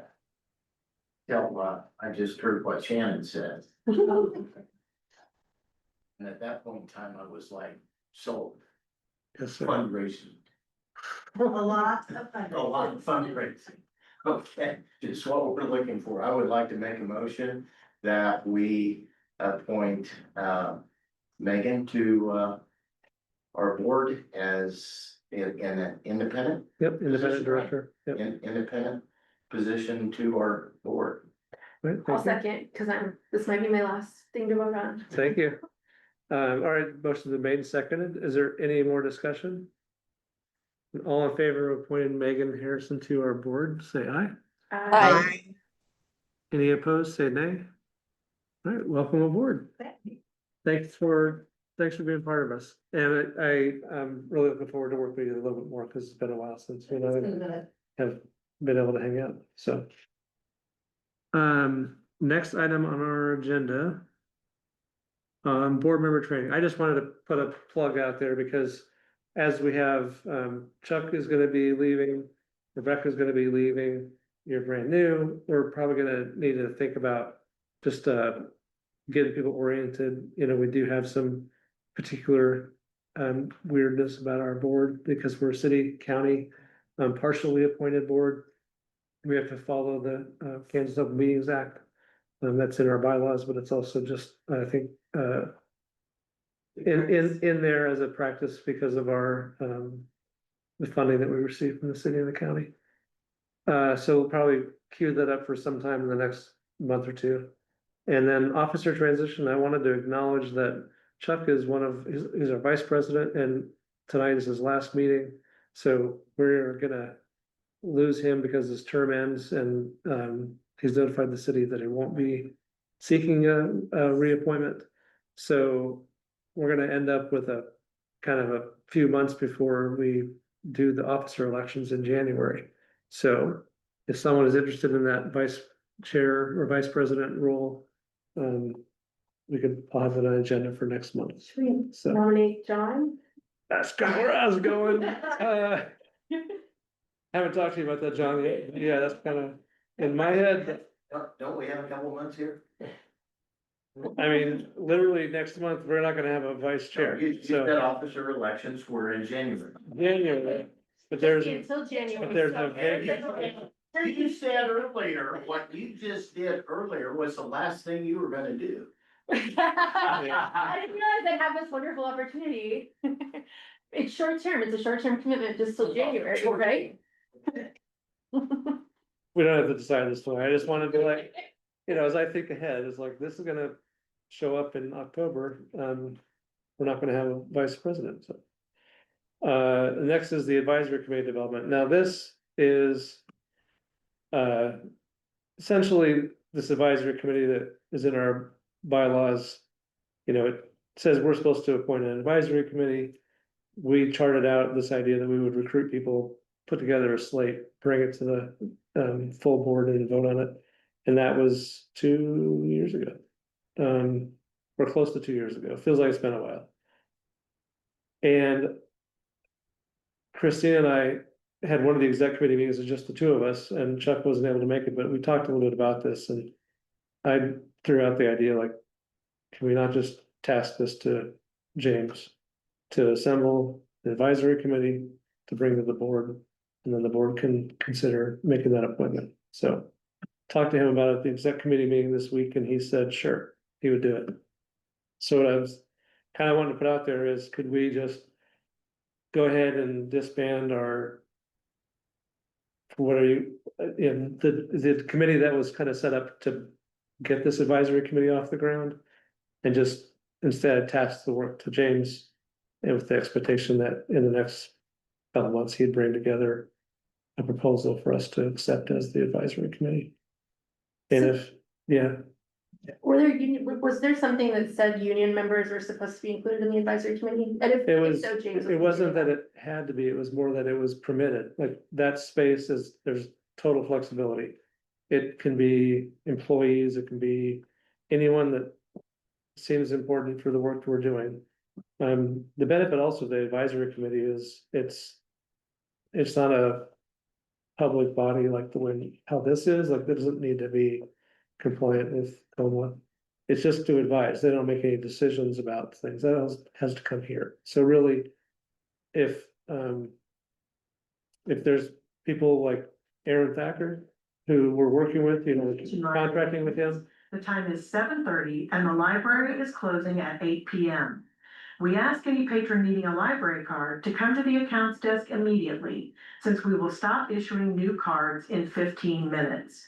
just heard what Shannon said. And at that point in time, I was like, sold, Yes, sir. fundraising, A lot of a lot of fundraising. Okay, just what we're looking for. I would like to make a motion that we appoint, Megan to, our board as an independent. Yep, independent Position, director. Yep. Independent position to our board. Right, I'll thank you. second, because this might be my last thing to vote on. Thank you. All right, motion's been made and seconded. Is there any more discussion? All in favor of appointing Megan Harrison to our board, say aye. Aye. Any opposed, say nay. All right, welcome aboard. Thanks for being part of us. And I'm really looking forward to working with you a little bit more because it's been a while since we have been able to hang out, so. Next item on our agenda. Board member training. I just wanted to put a plug out there because as we have, Chuck is gonna be leaving, Rebecca's gonna be leaving, you're brand new, we're probably gonna need to think about just, getting people oriented. We do have some particular, weirdness about our board because we're a city, county, partially appointed board. We have to follow the Kansas Open Meetings Act. That's in our bylaws, but it's also just, I think, in there as a practice because of our, the funding that we receive from the city and the county. So we'll probably queue that up for some time in the next month or two. And then officer transition, I wanted to acknowledge that Chuck is he's our vice president and tonight is his last meeting. So we're gonna lose him because his term ends and, he's notified the city that he won't be seeking a reappointment. So we're gonna end up with a kind of a few months before we do the officer elections in January. So if someone is interested in that vice chair or vice president role, we could have it on agenda for next month. Should we So nominate John? that's kind of where I was going. Haven't talked to you about that, John, yet. Yeah, that's kind of in my head. Don't we have a couple months here? I mean, literally next month, we're not gonna have a vice chair, You said so officer elections were in January. January, but there's, Until January. but there's no so- vacancy. You said earlier, what you just did earlier was the last thing you were gonna do. I didn't realize I'd have this wonderful opportunity. It's short term, it's a short term commitment just till January, right? We don't have to decide this way. I just wanted to like, you know, as I think ahead, it's like, this is gonna show up in October. We're not gonna have a vice president, so. Next is the advisory committee development. Now, this is essentially this advisory committee that is in our bylaws. You know, it says we're supposed to appoint an advisory committee. We charted out this idea that we would recruit people, put together a slate, bring it to the full board and vote on it. And that was 2 years ago. Or close to 2 years ago. Feels like it's been a while. And Christine and I had one of the exec committee meetings with just the two of us, and Chuck wasn't able to make it, but we talked a little bit about this, and I threw out the idea like, can we not just task this to James to assemble the advisory committee to bring to the board, and then the board can consider making that appointment. So talked to him about it at the exec committee meeting this week, and he said, sure, he would do it. So what I was kind of wanting to put out there is, could we just go ahead and disband our, what are you, in the committee that was kind of set up to get this advisory committee off the ground, and just instead task the work to James, and with the expectation that in the next couple of months, he'd bring together a proposal for us to accept as the advisory committee. And if, yeah, Was there something that said union members were supposed to be included in the advisory committee? And if it was, so, James. it wasn't that it had to be, it was more that it was permitted, like that space is, there's total flexibility. It can be employees, it can be anyone that seems important for the work we're doing. The benefit also of the advisory committee is it's not a public body like the way how this is, like, it doesn't need to be compliant with COMA. It's just to advise. They don't make any decisions about things. That has to come here. So really, if there's people like Aaron Thacker who we're working with, you know, contracting with him. The time is 7:30 and the library is closing at 8 p.m. We ask any patron needing a library card to come to the accounts desk immediately, since we will stop issuing new cards in 15 minutes.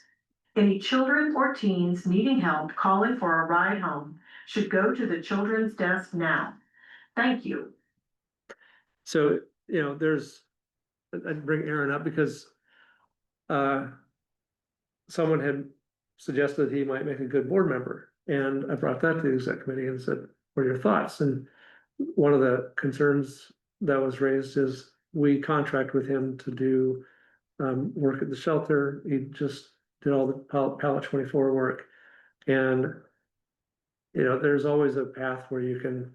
Any children or teens needing help calling for a ride home should go to the children's desk now. Thank you. So, you know, I'd bring Aaron up because someone had suggested he might make a good board member. And I brought that to the exec committee and said, what are your thoughts? And one of the concerns that was raised is we contract with him to do work at the shelter. He just did all the Pallet 24 work. And, you know, there's always a path where you can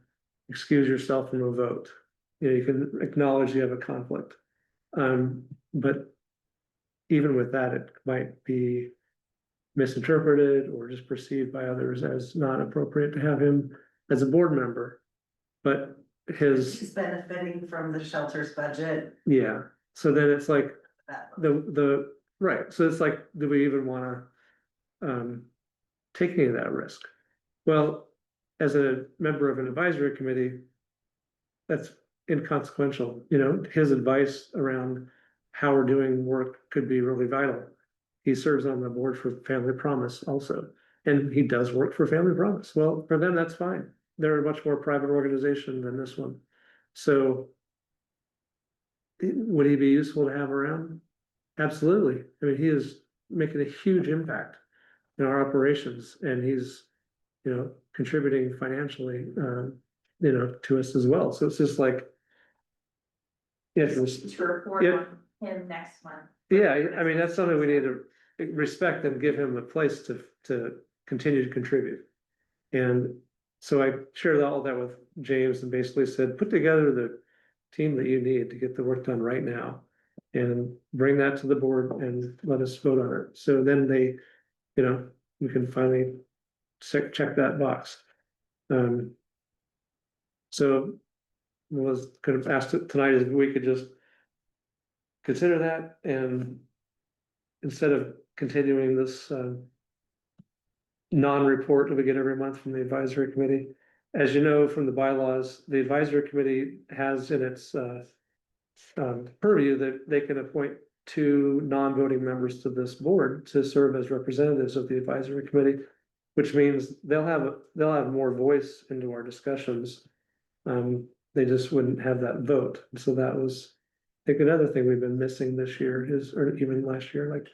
excuse yourself from a vote. You know, you can acknowledge you have a conflict. But even with that, it might be misinterpreted or just perceived by others as not appropriate to have him as a board member. But He's benefiting from the shelter's budget. yeah, so then it's like right, so it's like, do we even wanna take any of that risk? Well, as a member of an advisory committee, that's inconsequential, you know, his advice around how we're doing work could be really vital. He serves on the board for Family Promise also, and he does work for Family Promise. Well, for them, that's fine. They're a much more private organization than this one. So would he be useful to have around? Absolutely. I mean, he is making a huge impact in our operations, and he's, contributing financially, to us as well. So it's just like, yeah, it was- To report Yeah. on him next month. yeah, I mean, that's something we need to respect and give him a place to continue to contribute. And so I shared all that with James and basically said, put together the team that you need to get the work done right now. And bring that to the board and let us vote on it. So then they, we can finally check that box. So was kind of asked it tonight if we could just consider that, and instead of continuing this non-report that we get every month from the advisory committee. As you know, from the bylaws, the advisory committee has in its purview that they can appoint 2 non-voting members to this board to serve as representatives of the advisory committee, which means they'll have more voice into our discussions. They just wouldn't have that vote. So that was, I think, another thing we've been missing this year is, or even last year, like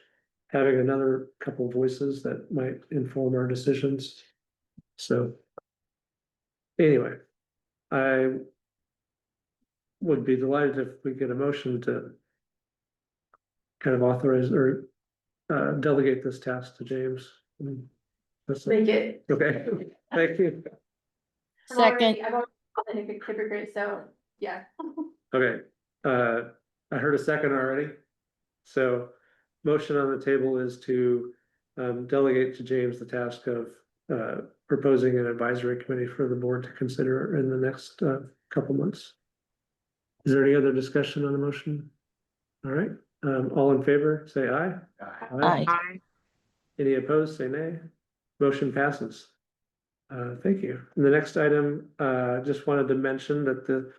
having another couple voices that might inform our decisions. So anyway, I would be delighted if we get a motion to kind of authorize or delegate this task to James. That's it. Make it. Okay, thank you. Second. I've already called it a hypocrite, so, yeah. Okay, I heard a second already. So motion on the table is to delegate to James the task of proposing an advisory committee for the board to consider in the next couple months. Is there any other discussion on the motion? All right, all in favor, say aye. Aye. Aye. Any opposed, say nay. Motion passes. Thank you. And the next item, just wanted to mention that the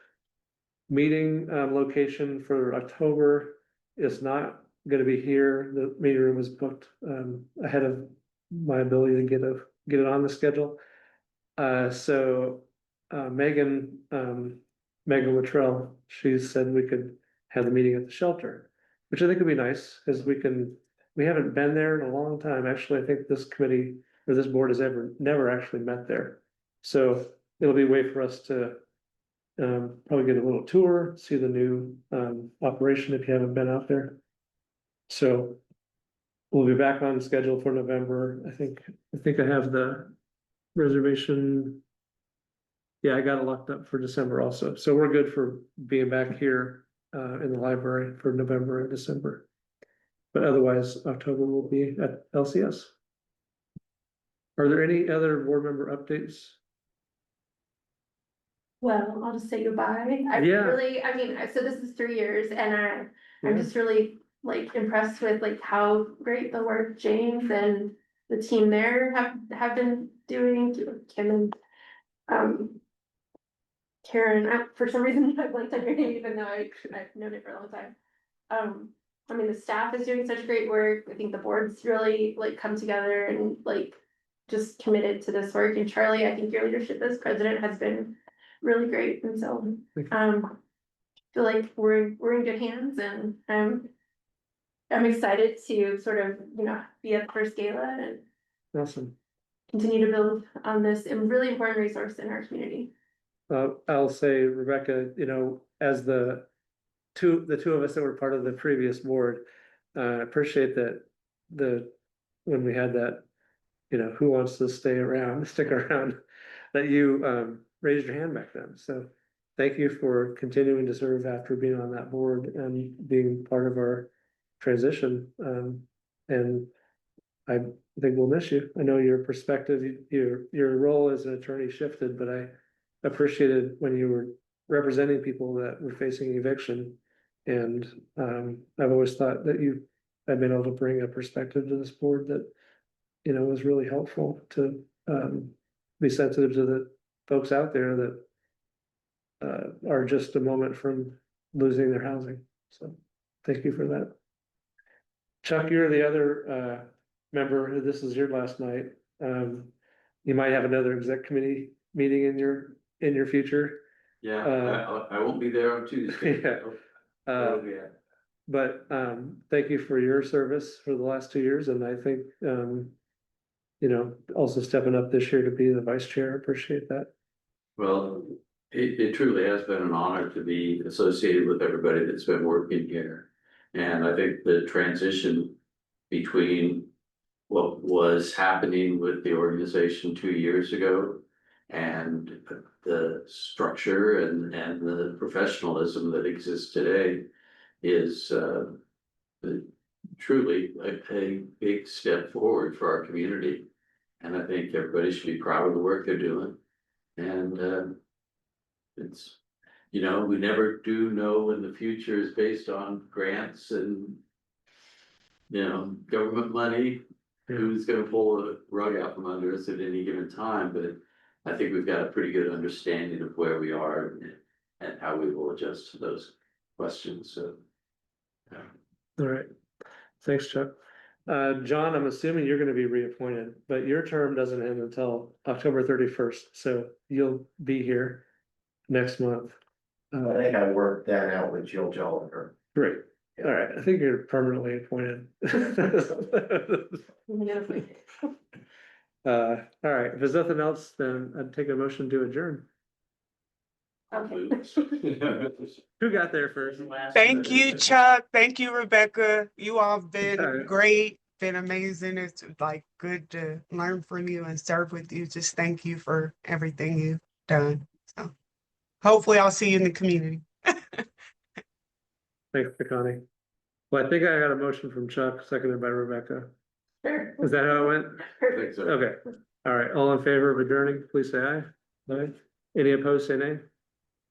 meeting location for October is not gonna be here. The meeting room was booked ahead of my ability to get it on the schedule. So Megan Luttrell, she said we could have the meeting at the shelter, which I think would be nice, because we haven't been there in a long time. Actually, I think this committee or this board has never actually met there. So it'll be a way for us to probably get a little tour, see the new operation if you haven't been out there. So we'll be back on schedule for November. I think I have the reservation. Yeah, I got it locked up for December also. So we're good for being back here in the library for November and December. But otherwise, October will be at LCS. Are there any other board member updates? Well, I'll just say goodbye. Yeah. So this is 3 years, and I'm Yeah. just really like impressed with like how great the work James and the team there have been doing. Kim and Karen, for some reason I blanked on your name, even though I've known it for a long time. The staff is doing such great work. I think the board's really like come together and like just committed to this work. And Charlie, I think your leadership as president has been really great. And so feel like we're in good hands, and I'm excited to sort of, be at the first gala and Awesome. continue to build on this and really important resource in our community. I'll say, Rebecca, as the two of us that were part of the previous board, appreciate that when we had that, who wants to stick around, that you raised your hand back then. So thank you for continuing to serve after being on that board and being part of our transition. And I think we'll miss you. I know your perspective, your role as an attorney shifted, but I appreciated when you were representing people that were facing eviction. And I've always thought that you have been able to bring a perspective to this board that, was really helpful to be sensitive to the folks out there that are just a moment from losing their housing. So thank you for that. Chuck, you're the other member. This is your last night. You might have another exec committee meeting in your future. Yeah, I won't be there on Tuesday. Yeah. Oh, yeah. But, thank you for your service for the last 2 years, and I think, also stepping up this year to be the vice chair, appreciate that. Well, it truly has been an honor to be associated with everybody that's been working here. And I think the transition between what was happening with the organization 2 years ago and the structure and the professionalism that exists today is truly a big step forward for our community. And I think everybody should be proud of the work they're doing. And it's, we never do know when the future is based on grants and government money, who's gonna pull the rug out from under us at any given time, but I think we've got a pretty good understanding of where we are and how we will adjust to those questions, so. All right, thanks, Chuck. John, I'm assuming you're gonna be reappointed, but your term doesn't end until October 31st, so you'll be here next month. I think I worked that out with Jill Joliver. Great, all right, I think you're permanently appointed. All right, if there's nothing else, then I'd take a motion to adjourn. Okay. Who got there first? Thank you, Chuck. Thank you, Rebecca. You all have been Okay. great, been amazing. It's like good to learn from you and serve with you. Just thank you for everything you've done. So hopefully I'll see you in the community. Thanks, Connie. Well, I think I got a motion from Chuck, seconded by Rebecca. Sure. Is that how it went? I think so. Okay, all right, all in favor of adjourning, please say aye. Aye. Any opposed, say nay.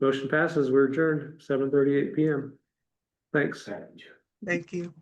Motion passes, we're adjourned, 7:38 PM. Thanks. Thank you.